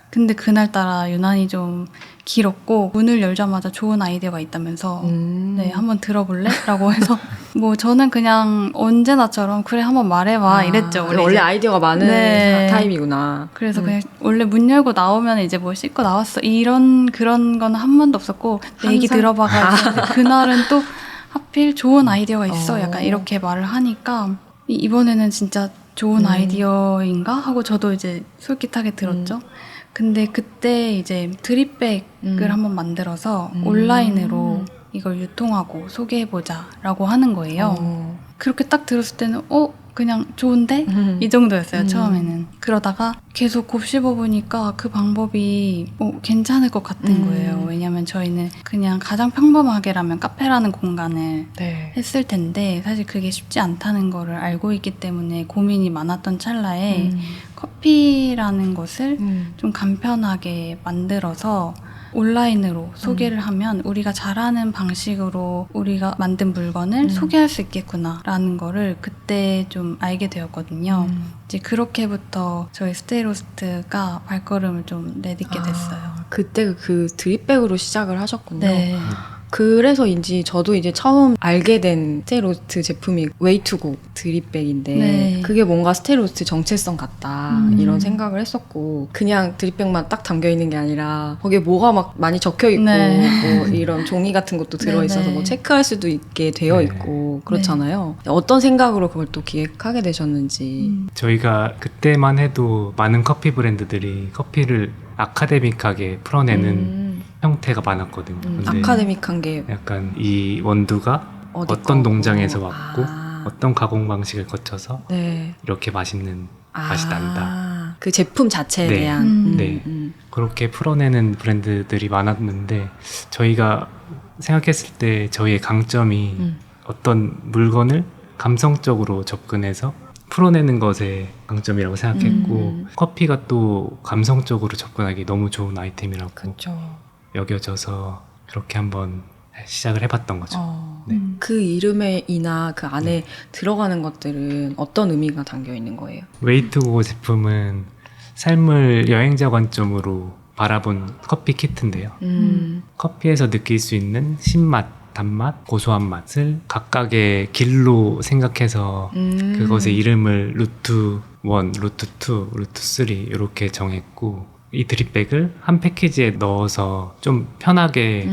근데 그날따라 유난히 좀 길었고 문을 열자마자 좋은 아이디어가 있다면서 네, 한번 들어볼래? 라고 해서 뭐 저는 그냥 언제나처럼 그래 한번 말해봐 이랬죠. 원래 이제. 아이디어가 많은 네. 타입이구나. 그래서 그냥 원래 문 열고 나오면 이제 뭐 씻고 나왔어 이런 그런 건 한 번도 없었고 내 얘기 항상? 들어봐가지고 그날은 또 하필 좋은 아이디어가 있어 약간 어. 이렇게 말을 하니까 이번에는 진짜 좋은 아이디어인가 하고 저도 이제 솔깃하게 들었죠. 근데 그때 이제 드립백을 한번 만들어서 온라인으로 이걸 유통하고 소개해보자 라고 하는 거예요. 그렇게 딱 들었을 때는 그냥 좋은데? 이 정도였어요 처음에는. 그러다가 계속 곱씹어보니까 그 방법이 괜찮을 것 같은 거예요. 왜냐면 저희는 그냥 가장 평범하게라면 카페라는 공간을 네. 했을 텐데 사실 그게 쉽지 않다는 거를 알고 있기 때문에 고민이 많았던 찰나에 커피라는 것을 좀 간편하게 만들어서 온라인으로 소개를 하면 우리가 잘하는 방식으로 우리가 만든 물건을 소개할 수 있겠구나라는 거를 그때 좀 알게 되었거든요. 이제 그렇게부터 저희 스테이로스트가 발걸음을 좀 내딛게 됐어요. 그때 그 드립백으로 시작을 하셨군요. 네. 그래서인지 저도 이제 처음 알게 된 스테이로스트 제품이 웨이투고 드립백인데 네. 그게 뭔가 스테이로스트 정체성 같다 이런 생각을 했었고 그냥 드립백만 딱 담겨 있는 게 아니라 거기에 뭐가 막 많이 적혀 있고 네. 뭐 이런 종이 같은 것도 들어 있어서 네. 뭐 체크할 수도 있게 되어 네. 있고 그렇잖아요. 어떤 생각으로 그걸 또 기획하게 되셨는지. 저희가 그때만 해도 많은 커피 브랜드들이 커피를 아카데믹하게 풀어내는 형태가 많았거든요. 근데 아카데믹한 게 약간 이 원두가 어디 어떤 거고. 농장에서 왔고 아. 어떤 가공 방식을 거쳐서 네. 이렇게 맛있는 맛이 난다. 그 제품 자체에 네. 대한. 네. 그렇게 풀어내는 브랜드들이 많았는데 저희가 생각했을 때 저희의 강점이 어떤 물건을 감성적으로 접근해서 풀어내는 것에 강점이라고 생각했고 커피가 또 감성적으로 접근하기 너무 좋은 아이템이라고 그렇죠. 여겨져서 그렇게 한번 시작을 해봤던 거죠. 네. 그 이름에이나 그 안에 들어가는 것들은 어떤 의미가 담겨 있는 거예요? 웨이트고 제품은 삶을 여행자 관점으로 바라본 커피 키트인데요. 커피에서 느낄 수 있는 신맛, 단맛, 고소한 맛을 각각의 길로 생각해서 그것의 이름을 루트 1, 루트 2, 루트 3 이렇게 정했고 이 드립백을 한 패키지에 넣어서 좀 편하게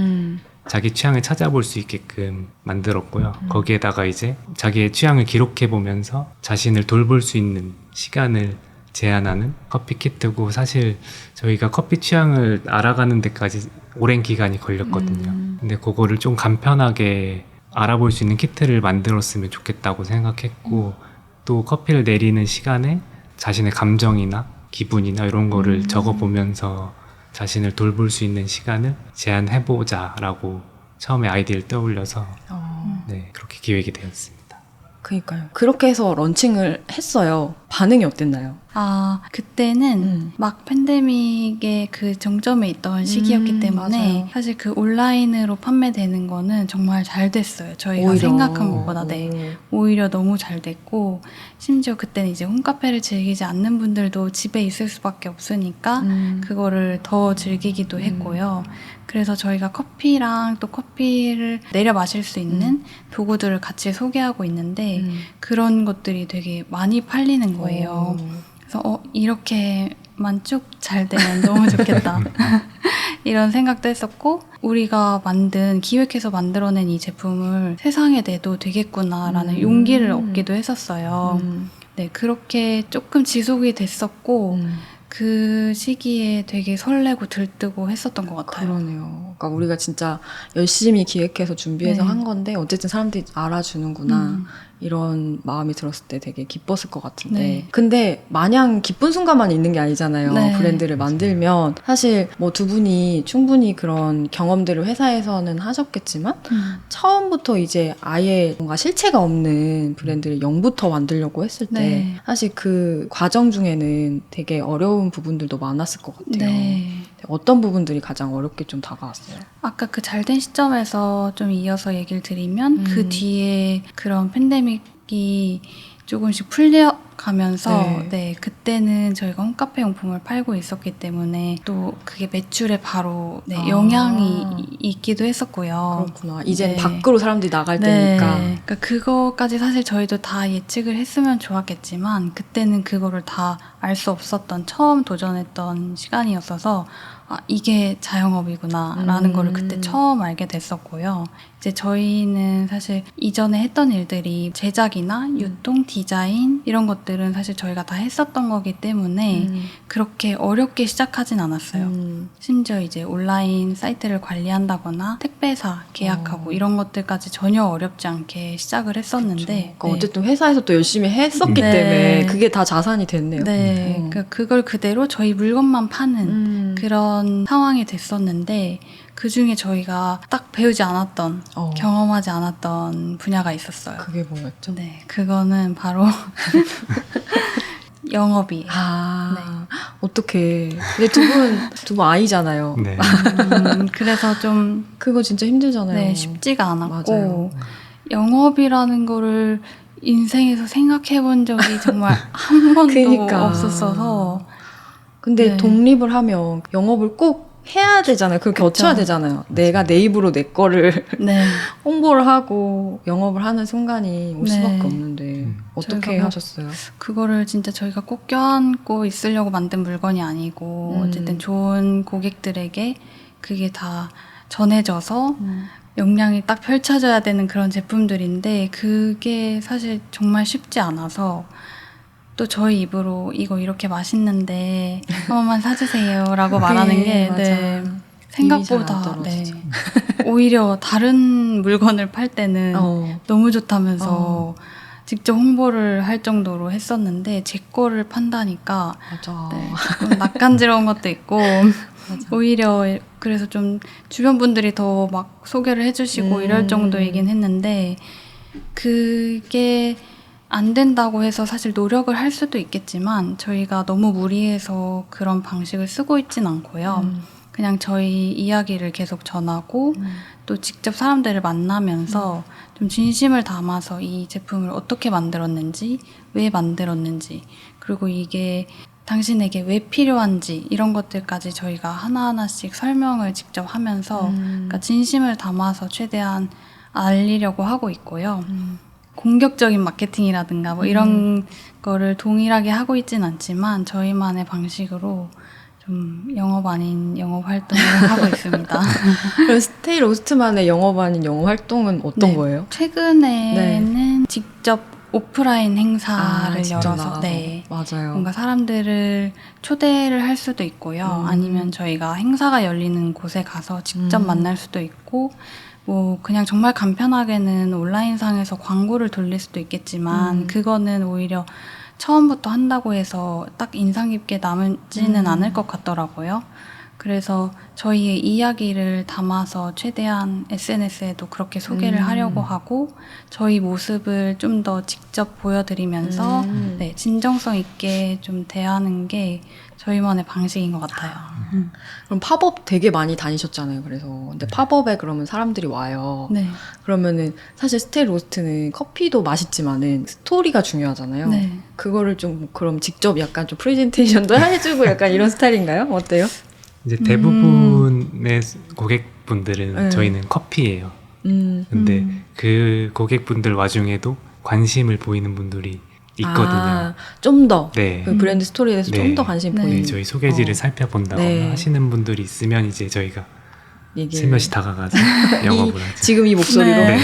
자기 취향을 찾아볼 수 있게끔 만들었고요. 거기에다가 이제 자기의 취향을 기록해보면서 자신을 돌볼 수 있는 시간을 제한하는 커피 키트고, 사실 저희가 커피 취향을 알아가는 데까지 오랜 기간이 걸렸거든요. 근데 그거를 좀 간편하게 알아볼 수 있는 키트를 만들었으면 좋겠다고 생각했고, 또 커피를 내리는 시간에 자신의 감정이나 기분이나 이런 거를 적어보면서 자신을 돌볼 수 있는 시간을 제한해보자 라고 처음에 아이디어를 떠올려서 네, 그렇게 기획이 되었습니다. 그러니까요. 그렇게 해서 런칭을 했어요. 반응이 어땠나요? 그때는 막 팬데믹의 그 정점에 있던 시기였기 때문에 맞아요. 사실 그 온라인으로 판매되는 거는 정말 잘 됐어요. 저희가 오히려. 생각한 것보다 오히려 너무 잘 됐고, 심지어 그때는 이제 홈카페를 즐기지 않는 분들도 집에 있을 수밖에 없으니까 그거를 더 즐기기도 했고요. 그래서 저희가 커피랑 또 커피를 내려 마실 수 있는 도구들을 같이 소개하고 있는데 그런 것들이 되게 많이 팔리는 거예요. 그래서 이렇게만 쭉 잘 되면 너무 좋겠다. 이런 생각도 했었고, 우리가 기획해서 만들어낸 이 제품을 세상에 내도 되겠구나라는 용기를 얻기도 했었어요. 네, 그렇게 조금 지속이 됐었고, 그 시기에 되게 설레고 들뜨고 했었던 것 같아요. 그러네요. 그러니까 우리가 진짜 열심히 기획해서 준비해서 한 건데 어쨌든 사람들이 알아주는구나 이런 마음이 들었을 때 되게 기뻤을 것 같은데 네. 근데 마냥 기쁜 순간만 있는 게 아니잖아요. 네. 브랜드를 만들면 사실 뭐 두 분이 충분히 그런 경험들을 회사에서는 하셨겠지만 처음부터 이제 아예 뭔가 실체가 없는 브랜드를 0부터 만들려고 했을 때 네. 사실 그 과정 중에는 되게 어려운 부분들도 많았을 것 같아요. 네. 어떤 부분들이 가장 어렵게 좀 다가왔어요? 아까 그 잘된 시점에서 좀 이어서 얘기를 드리면 그 뒤에 그런 팬데믹이 조금씩 풀려가면서 네. 그때는 저희가 홈카페 용품을 팔고 있었기 때문에 또 그게 매출에 바로 영향이 있기도 했었고요. 그렇구나. 이제 네. 밖으로 사람들이 나갈 네. 때니까. 그러니까 그거까지 사실 저희도 다 예측을 했으면 좋았겠지만 그때는 그거를 다 알 수 없었던, 처음 도전했던 시간이었어서 이게 자영업이구나 라는 거를 그때 처음 알게 됐었고요. 이제 저희는 사실 이전에 했던 일들이 제작이나 유통, 디자인 이런 것들은 사실 저희가 다 했었던 거기 때문에 그렇게 어렵게 시작하진 않았어요. 심지어 이제 온라인 사이트를 관리한다거나 택배사 계약하고 이런 것들까지 전혀 어렵지 않게 시작을 했었는데 그러니까 어쨌든 회사에서 또 열심히 했었기 네. 때문에 그게 다 자산이 됐네요. 네, 그러니까 그걸 그대로 저희 물건만 파는 그런 상황이 됐었는데 그 중에 저희가 딱 배우지 않았던, 경험하지 않았던 분야가 있었어요. 그게 뭐였죠? 네, 그거는 바로 영업이에요. 어떡해. 근데 두 분 아이잖아요. 네. 그래서 좀 그거 진짜 힘들잖아요. 쉽지가 않았고 맞아요. 영업이라는 거를 인생에서 생각해 본 적이 정말 한 번도 그러니까. 없었어서 근데 네. 독립을 하면 영업을 꼭 해야 되잖아요. 그걸 겹쳐야 되잖아요. 내가 내 입으로 내 거를 네. 홍보를 하고 영업을 하는 순간이 올 네. 수밖에 없는데 어떻게 저희가 하셨어요? 그거를 진짜 저희가 꼭 껴안고 있으려고 만든 물건이 아니고 어쨌든 좋은 고객들에게 그게 다 전해져서 역량이 딱 펼쳐져야 되는 그런 제품들인데 그게 사실 정말 쉽지 않아서 또 저희 입으로 이거 이렇게 맛있는데 한 번만 사주세요 라고 말하는 게 생각보다 오히려 다른 물건을 팔 때는 너무 좋다면서 직접 홍보를 할 정도로 했었는데 제 거를 판다니까 조금 낯간지러운 것도 있고 오히려 그래서 좀 주변 분들이 더 막 소개를 해주시고 이럴 정도이긴 했는데 그게 안 된다고 해서 사실 노력을 할 수도 있겠지만 저희가 너무 무리해서 그런 방식을 쓰고 있진 않고요. 그냥 저희 이야기를 계속 전하고 또 직접 사람들을 만나면서 좀 진심을 담아서 이 제품을 어떻게 만들었는지, 왜 만들었는지, 그리고 이게 당신에게 왜 필요한지 이런 것들까지 저희가 하나하나씩 설명을 직접 하면서 그러니까 진심을 담아서 최대한 알리려고 하고 있고요. 공격적인 마케팅이라든가 뭐 이런 거를 동일하게 하고 있진 않지만 저희만의 방식으로 좀 영업 아닌 영업 활동을 하고 있습니다. 그럼 스테이 로스트만의 영업 아닌 영업 활동은 어떤 네. 거예요? 최근에는 직접 오프라인 행사를 직접 열어서 나가서. 네. 맞아요. 뭔가 사람들을 초대를 할 수도 있고요. 아니면 저희가 행사가 열리는 곳에 가서 직접 만날 수도 있고, 뭐 그냥 정말 간편하게는 온라인상에서 광고를 돌릴 수도 있겠지만 그거는 오히려 처음부터 한다고 해서 딱 인상 깊게 남지는 않을 것 같더라고요. 그래서 저희의 이야기를 담아서 최대한 SNS에도 그렇게 소개를 하려고 하고 저희 모습을 좀 더 직접 보여드리면서 네, 진정성 있게 좀 대하는 게 저희만의 방식인 것 같아요. 그럼 팝업 되게 많이 다니셨잖아요. 그래서 근데 팝업에 그러면 사람들이 와요. 네. 그러면은 사실 스테이 로스트는 커피도 맛있지만은 스토리가 중요하잖아요. 네. 그거를 좀 그럼 직접 약간 좀 프레젠테이션도 해주고 약간 이런 스타일인가요? 어때요? 이제 대부분의 고객분들은 네. 저희는 커피예요. 근데 그 고객분들 와중에도 관심을 보이는 분들이 있거든요. 좀 더 네. 그 브랜드 스토리에 대해서 좀 네. 더 관심 네. 보이는 네, 저희 소개지를 어. 살펴본다거나 네. 하시는 분들이 있으면 이제 저희가 얘기를. 슬며시 다가가서 영업을 하죠. 지금 이 목소리로 네.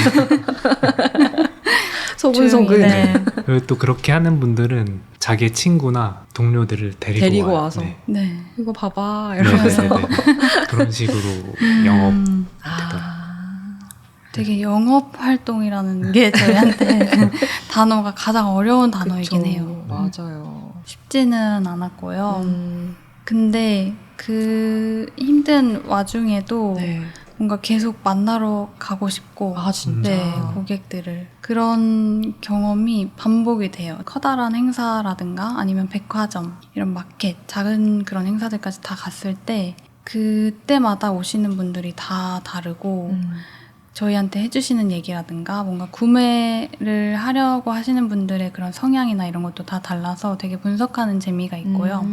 소근소근 조용히, 네. 그리고 또 그렇게 하는 분들은 자기의 친구나 동료들을 데리고 와요. 와서 네. 네. 이거 봐봐 네, 이러면서 네, 네, 네. 그런 식으로 영업. 되게 영업 활동이라는 게 저희한테 단어가 가장 어려운 단어이긴 그쵸. 해요. 맞아요. 쉽지는 않았고요. 근데 그 힘든 와중에도 네. 뭔가 계속 만나러 가고 싶고 아 진짜. 네, 고객들을. 그런 경험이 반복이 돼요. 커다란 행사라든가 아니면 백화점, 이런 마켓, 작은 그런 행사들까지 다 갔을 때 그때마다 오시는 분들이 다 다르고 저희한테 해주시는 얘기라든가 뭔가 구매를 하려고 하시는 분들의 그런 성향이나 이런 것도 다 달라서 되게 분석하는 재미가 있고요.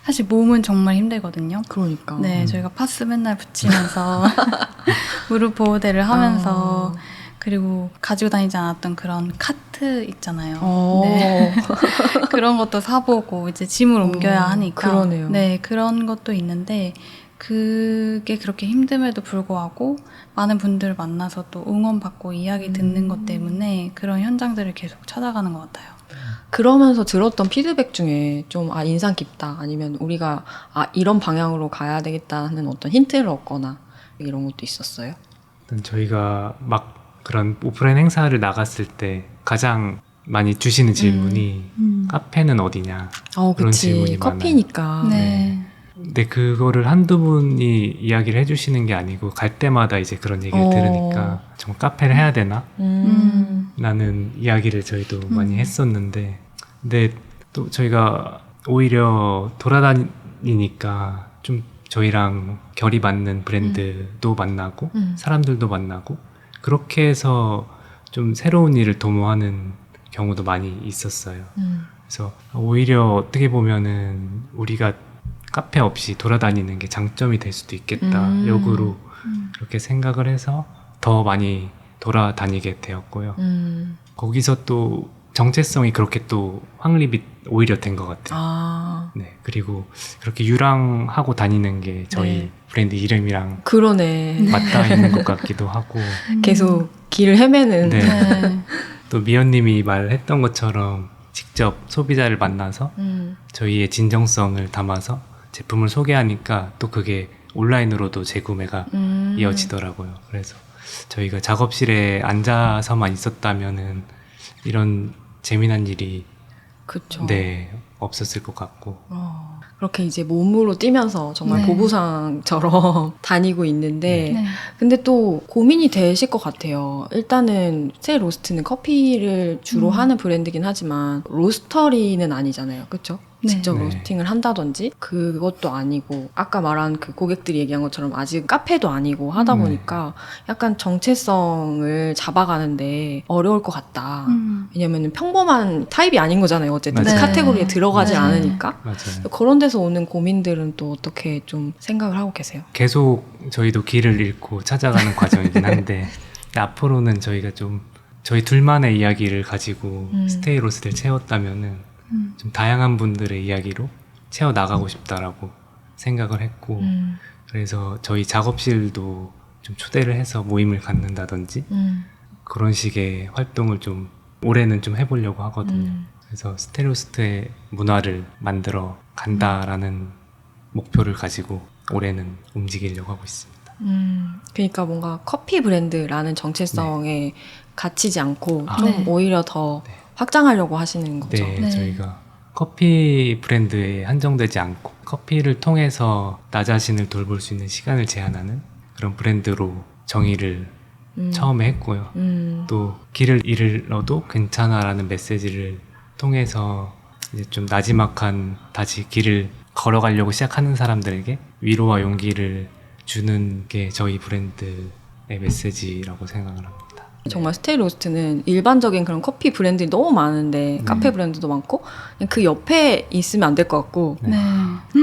사실 몸은 정말 힘들거든요. 그러니까. 네, 저희가 파스 맨날 붙이면서 무릎 보호대를 하면서 그리고 가지고 다니지 않았던 그런 카트 있잖아요. 네. 그런 것도 사보고 이제 짐을 옮겨야 하니까. 그러네요. 네, 그런 것도 있는데 그게 그렇게 힘듦에도 불구하고 많은 분들을 만나서 또 응원받고 이야기 듣는 것 때문에 그런 현장들을 계속 찾아가는 것 같아요. 그러면서 들었던 피드백 중에 좀 인상 깊다 아니면 우리가 이런 방향으로 가야 되겠다 하는 어떤 힌트를 얻거나 이런 것도 있었어요? 일단 저희가 막 그런 오프라인 행사를 나갔을 때 가장 많이 주시는 질문이 카페는 어디냐 그런 그치. 질문이 커피니까. 많아요. 네. 근데 그거를 한두 분이 이야기를 해주시는 게 아니고 갈 때마다 이제 그런 얘기를 들으니까 정말 카페를 해야 되나? 라는 이야기를 저희도 많이 했었는데 근데 또 저희가 오히려 돌아다니니까 좀 저희랑 결이 맞는 브랜드도 만나고 사람들도 만나고 그렇게 해서 좀 새로운 일을 도모하는 경우도 많이 있었어요. 그래서 오히려 어떻게 보면은 우리가 카페 없이 돌아다니는 게 장점이 될 수도 있겠다. 역으로 그렇게 생각을 해서 더 많이 돌아다니게 되었고요. 거기서 또 정체성이 그렇게 또 확립이 오히려 된 것 같아요. 네, 그리고 그렇게 유랑하고 다니는 게 저희 네. 브랜드 이름이랑 그러네. 맞닿아 있는 것 같기도 하고 계속 길을 헤매는. 네. 네. 또 미연님이 말했던 것처럼 직접 소비자를 만나서 저희의 진정성을 담아서 제품을 소개하니까 또 그게 온라인으로도 재구매가 이어지더라고요. 그래서 저희가 작업실에 앉아서만 있었다면은 이런 재미난 일이 그쵸. 네 없었을 것 같고 그렇게 이제 몸으로 뛰면서 정말 네. 보부상처럼 다니고 있는데 네. 근데 또 고민이 되실 것 같아요. 일단은 스테이 로스트는 커피를 주로 하는 브랜드긴 하지만 로스터리는 아니잖아요. 그렇죠? 네. 직접 네. 로스팅을 한다든지 그것도 아니고 아까 말한 그 고객들이 얘기한 것처럼 아직 카페도 아니고 하다 보니까 약간 정체성을 잡아가는데 어려울 것 같다. 왜냐면 평범한 타입이 아닌 거잖아요. 어쨌든 맞아요. 카테고리에 들어가지 네. 않으니까. 맞아요. 그런 데서 오는 고민들은 또 어떻게 좀 생각을 하고 계세요? 계속 저희도 길을 잃고 찾아가는 과정이긴 한데 앞으로는 저희가 좀 저희 둘만의 이야기를 가지고 스테이 로스를 채웠다면은 좀 다양한 분들의 이야기로 채워 나가고 싶다라고 생각을 했고 그래서 저희 작업실도 좀 초대를 해서 모임을 갖는다든지 그런 식의 활동을 좀 올해는 좀 해보려고 하거든요. 그래서 스테레오스트의 문화를 만들어 간다라는 목표를 가지고 올해는 움직이려고 하고 있습니다. 그러니까 뭔가 커피 브랜드라는 정체성에 갇히지 않고 아. 좀 네. 오히려 더 네. 확장하려고 하시는 거죠. 네, 네. 저희가 커피 브랜드에 한정되지 않고 커피를 통해서 나 자신을 돌볼 수 있는 시간을 제한하는 그런 브랜드로 정의를 처음에 했고요. 또 길을 잃어도 괜찮아라는 메시지를 통해서 이제 좀 나지막한 다시 길을 걸어가려고 시작하는 사람들에게 위로와 용기를 주는 게 저희 브랜드의 메시지라고 생각을 합니다. 정말 스테이로스트는 일반적인 그런 커피 브랜드들이 너무 많은데 카페 브랜드도 많고 그냥 그 옆에 있으면 안 될 것 같고 네.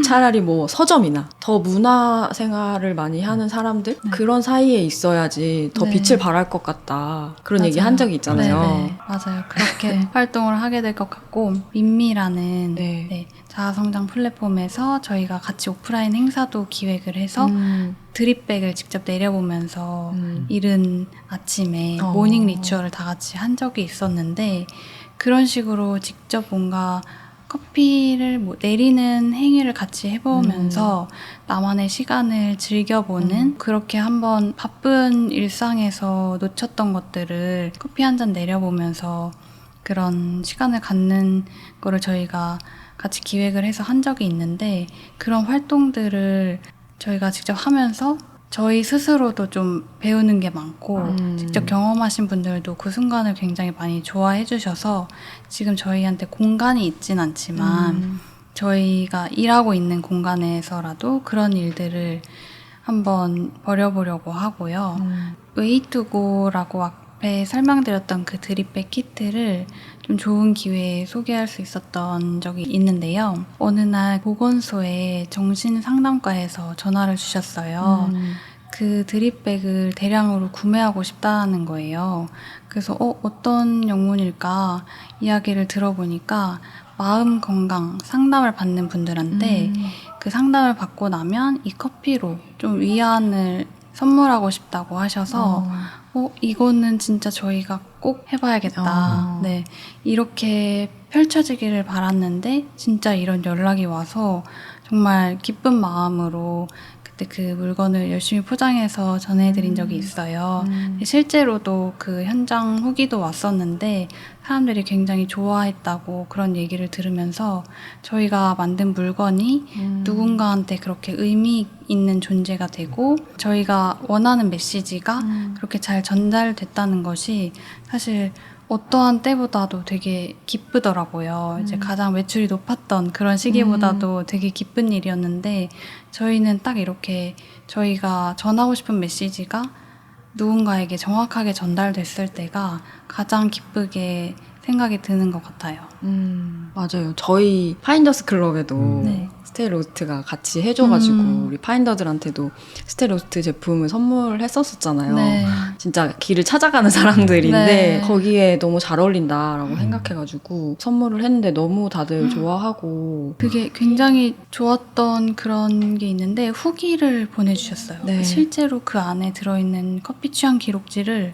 차라리 뭐 서점이나 더 문화 생활을 많이 하는 사람들 그런 사이에 있어야지 더 네. 빛을 발할 것 같다 그런 얘기 맞아요. 한 적이 있잖아요. 네, 맞아요. 그렇게 활동을 하게 될 것 같고 민미라는 네. 네, 자아성장 플랫폼에서 저희가 같이 오프라인 행사도 기획을 해서 드립백을 직접 내려보면서 이른 아침에 모닝 리추얼을 다 같이 한 적이 있었는데 그런 식으로 직접 뭔가 커피를 뭐 내리는 행위를 같이 해보면서 나만의 시간을 즐겨보는 그렇게 한번 바쁜 일상에서 놓쳤던 것들을 커피 한 잔 내려보면서 그런 시간을 갖는 거를 저희가 같이 기획을 해서 한 적이 있는데 그런 활동들을 저희가 직접 하면서 저희 스스로도 좀 배우는 게 많고 직접 경험하신 분들도 그 순간을 굉장히 많이 좋아해 주셔서 지금 저희한테 공간이 있진 않지만 저희가 일하고 있는 공간에서라도 그런 일들을 한번 벌여보려고 하고요. 웨이투고라고 앞에 설명드렸던 그 드립백 키트를 좀 좋은 기회에 소개할 수 있었던 적이 있는데요. 어느 날 보건소의 정신상담과에서 전화를 주셨어요. 그 드립백을 대량으로 구매하고 싶다는 거예요. 그래서 어떤 영문일까 이야기를 들어보니까 마음 건강 상담을 받는 분들한테 그 상담을 받고 나면 이 커피로 좀 위안을 선물하고 싶다고 하셔서 이거는 진짜 저희가 꼭 해봐야겠다. 네, 이렇게 펼쳐지기를 바랐는데 진짜 이런 연락이 와서 정말 기쁜 마음으로 그때 그 물건을 열심히 포장해서 전해드린 적이 있어요. 실제로도 그 현장 후기도 왔었는데 사람들이 굉장히 좋아했다고 그런 얘기를 들으면서 저희가 만든 물건이 누군가한테 그렇게 의미 있는 존재가 되고 저희가 원하는 메시지가 그렇게 잘 전달됐다는 것이 사실 어떠한 때보다도 되게 기쁘더라고요. 이제 가장 매출이 높았던 그런 시기보다도 되게 기쁜 일이었는데 저희는 딱 이렇게 저희가 전하고 싶은 메시지가 누군가에게 정확하게 전달됐을 때가 가장 기쁘게 생각이 드는 것 같아요. 맞아요. 저희 파인더스 클럽에도 네. 스테이로스트가 같이 해줘가지고 우리 파인더들한테도 스테이로스트 제품을 선물했었잖아요. 네. 진짜 길을 찾아가는 사람들인데 네. 거기에 너무 잘 어울린다라고 생각해가지고 선물을 했는데 너무 다들 좋아하고 그게 굉장히 좋았던 그런 게 있는데 후기를 보내주셨어요. 네. 실제로 그 안에 들어있는 커피 취향 기록지를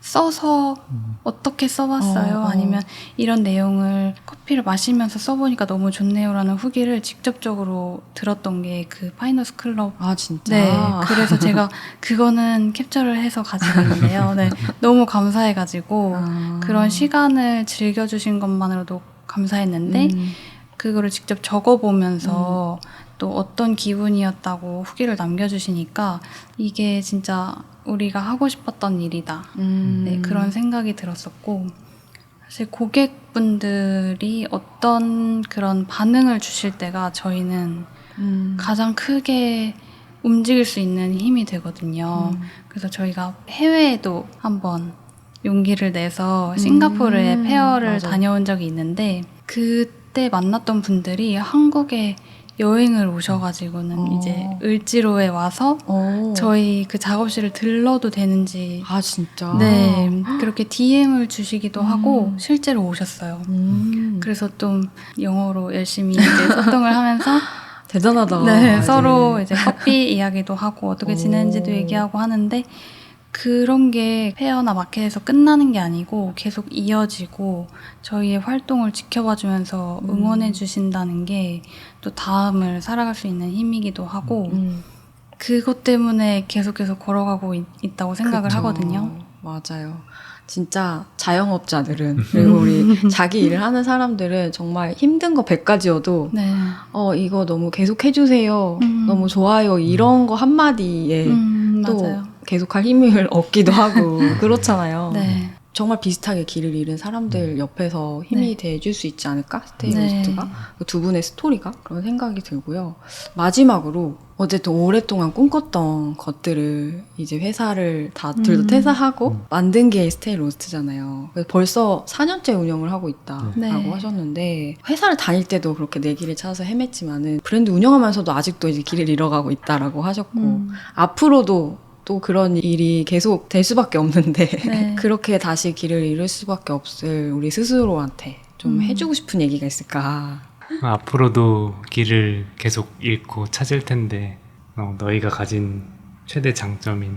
써서 어떻게 써봤어요? 아니면 이런 내용을 커피를 마시면서 써보니까 너무 좋네요라는 후기를 직접적으로 들었던 게 그 파이너스 클럽. 아 진짜? 네, 그래서 제가 그거는 캡처를 해서 가지고 있는데요. 네, 너무 감사해가지고 그런 시간을 즐겨주신 것만으로도 감사했는데 그거를 직접 적어보면서 또 어떤 기분이었다고 후기를 남겨주시니까 이게 진짜 우리가 하고 싶었던 일이다. 네, 그런 생각이 들었었고 사실 고객분들이 어떤 그런 반응을 주실 때가 저희는 가장 크게 움직일 수 있는 힘이 되거든요. 그래서 저희가 해외에도 한번 용기를 내서 싱가포르에 페어를 맞아. 다녀온 적이 있는데 그때 만났던 분들이 한국에 여행을 오셔가지고는 이제 을지로에 와서 저희 그 작업실을 들러도 되는지 아 진짜? 네 그렇게 DM을 주시기도 하고 실제로 오셨어요. 그래서 좀 영어로 열심히 이제 소통을 하면서 대단하다. 네, 아, 서로 이제 커피 이야기도 하고 어떻게 지내는지도 오. 얘기하고 하는데 그런 게 페어나 마켓에서 끝나는 게 아니고 계속 이어지고 저희의 활동을 지켜봐주면서 응원해 주신다는 게 또 다음을 살아갈 수 있는 힘이기도 하고 그것 때문에 계속 걸어가고 있다고 생각을 그쵸. 하거든요. 맞아요. 진짜 자영업자들은 그리고 우리 자기 일을 하는 사람들은 정말 힘든 거 100가지여도 네. 이거 너무 계속 해주세요. 음. 너무 좋아요. 이런 거 한마디에 또 맞아요. 계속할 힘을 얻기도 하고 그렇잖아요. 네. 정말 비슷하게 길을 잃은 사람들 옆에서 힘이 네. 돼줄 수 있지 않을까? 네. 스테이로스트가 두 분의 스토리가 그런 생각이 들고요. 마지막으로 어쨌든 오랫동안 꿈꿨던 것들을 이제 회사를 다 둘 다 퇴사하고 만든 게 스테이로스트잖아요. 그래서 벌써 4년째 운영을 하고 있다라고 네. 하셨는데 회사를 다닐 때도 그렇게 내 길을 찾아서 헤맸지만은 브랜드 운영하면서도 아직도 이제 길을 잃어가고 있다라고 하셨고 앞으로도 또 그런 일이 계속 될 수밖에 없는데 네. 그렇게 다시 길을 잃을 수밖에 없을 우리 스스로한테 좀 해주고 싶은 얘기가 있을까? 앞으로도 길을 계속 잃고 찾을 텐데 너희가 가진 최대 장점인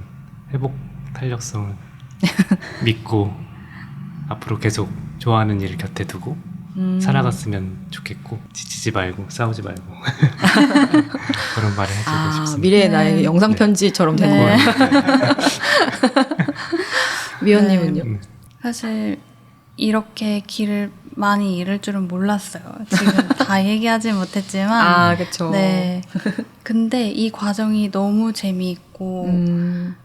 회복 탄력성을 믿고 앞으로 계속 좋아하는 일을 곁에 두고 살아갔으면 좋겠고 지치지 말고 싸우지 말고 그런 말을 해주고 싶습니다. 미래의 네. 나에게 영상 편지처럼 된 네. 거예요. 미연님은요? 사실 이렇게 길을 많이 잃을 줄은 몰랐어요. 지금 다 얘기하지 못했지만 그쵸. 네. 근데 이 과정이 너무 재미있고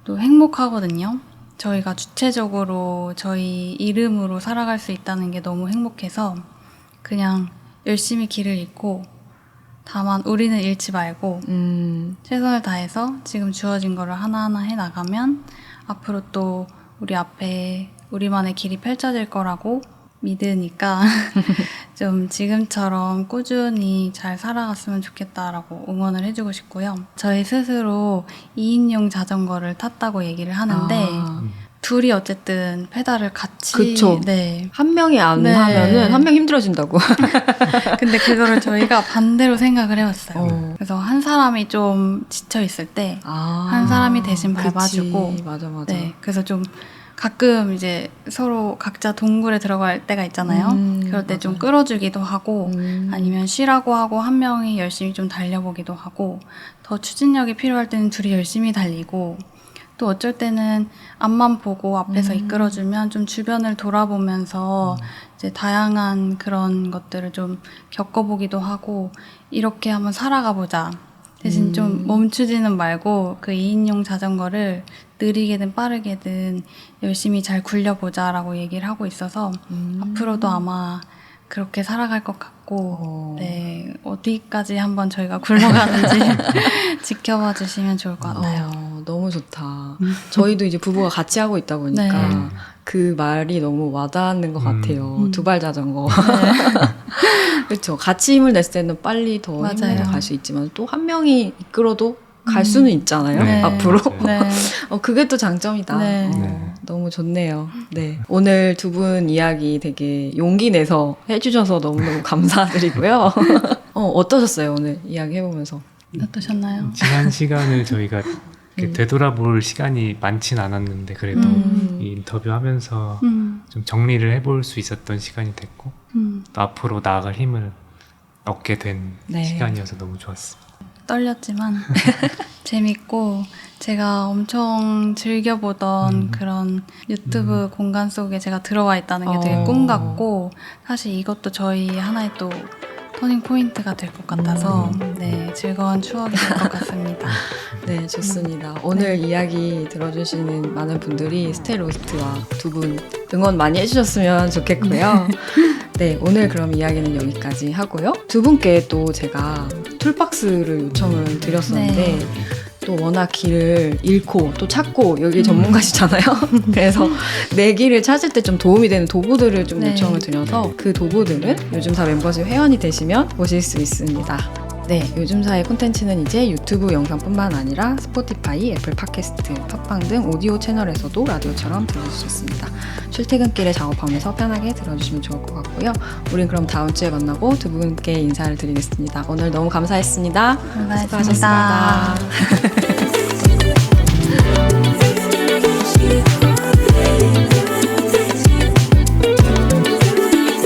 또 행복하거든요. 저희가 주체적으로 저희 이름으로 살아갈 수 있다는 게 너무 행복해서 그냥 열심히 길을 잃고 다만 우리는 잃지 말고 최선을 다해서 지금 주어진 거를 하나하나 해나가면 앞으로 또 우리 앞에 우리만의 길이 펼쳐질 거라고 믿으니까 좀 지금처럼 꾸준히 잘 살아갔으면 좋겠다라고 응원을 해주고 싶고요. 저희 스스로 2인용 자전거를 탔다고 얘기를 하는데 둘이 어쨌든 페달을 같이 그쵸. 네. 한 명이 안 네. 하면은 한 명 힘들어진다고. 근데 그거를 저희가 반대로 생각을 해왔어요. 어. 그래서 한 사람이 좀 지쳐 있을 때 한 사람이 대신 밟아주고 그치. 맞아. 네, 그래서 좀 가끔 이제 서로 각자 동굴에 들어갈 때가 있잖아요. 그럴 때 좀 맞아요. 끌어주기도 하고 아니면 쉬라고 하고 한 명이 열심히 좀 달려보기도 하고 더 추진력이 필요할 때는 둘이 열심히 달리고 또 어쩔 때는 앞만 보고 앞에서 이끌어주면 좀 주변을 돌아보면서 이제 다양한 그런 것들을 좀 겪어보기도 하고 이렇게 한번 살아가 보자. 대신 좀 멈추지는 말고 그 2인용 자전거를 느리게든 빠르게든 열심히 잘 굴려보자라고 얘기를 하고 있어서 앞으로도 아마 그렇게 살아갈 것 같고 네, 어디까지 한번 저희가 굴러가는지 지켜봐 주시면 좋을 것 같아요. 너무 좋다. 저희도 이제 부부가 같이 하고 있다 보니까 네. 그 말이 너무 와닿는 것 같아요. 두발 자전거. 그렇죠. 같이 힘을 냈을 때는 빨리 더 맞아요. 힘내서 갈 수 있지만 또 한 명이 이끌어도 갈 수는 있잖아요. 네. 앞으로. 맞아요. 네. 그게 또 장점이다. 네. 네. 너무 좋네요. 네. 오늘 두 분 이야기 되게 용기 내서 해주셔서 너무너무 감사드리고요. 어떠셨어요? 오늘 이야기 해보면서. 어떠셨나요? 지난 시간을 저희가 이렇게 되돌아볼 시간이 많진 않았는데 그래도 이 인터뷰하면서 좀 정리를 해볼 수 있었던 시간이 됐고 또 앞으로 나아갈 힘을 얻게 된 네. 시간이어서 너무 좋았습니다. 떨렸지만 재밌고 제가 엄청 즐겨보던 그런 유튜브 공간 속에 제가 들어와 있다는 게 되게 꿈 같고 사실 이것도 저희 하나의 또 터닝 포인트가 될 것 같아서 네, 즐거운 추억이 될 것 같습니다. 네, 좋습니다. 오늘 이야기 들어주시는 많은 분들이 스테이로스트와 두 분 응원 많이 해주셨으면 좋겠고요. 네, 오늘 그럼 이야기는 여기까지 하고요. 두 분께 또 제가 툴박스를 요청을 드렸었는데 네. 또 워낙 길을 잃고 또 찾고 여기 전문가시잖아요. 그래서 내 길을 찾을 때 좀 도움이 되는 도구들을 좀 네. 요청을 드려서 그 도구들은 요즘 다 멤버십 회원이 되시면 보실 수 있습니다. 네, 요즘사의 콘텐츠는 이제 유튜브 영상뿐만 아니라 스포티파이, 애플 팟캐스트, 팟빵 등 오디오 채널에서도 라디오처럼 들으실 수 있습니다. 출퇴근길에 작업하면서 편하게 들어주시면 좋을 것 같고요. 우린 그럼 다음 주에 만나고 두 분께 인사를 드리겠습니다. 오늘 너무 감사했습니다. 감사했습니다. 수고하셨습니다.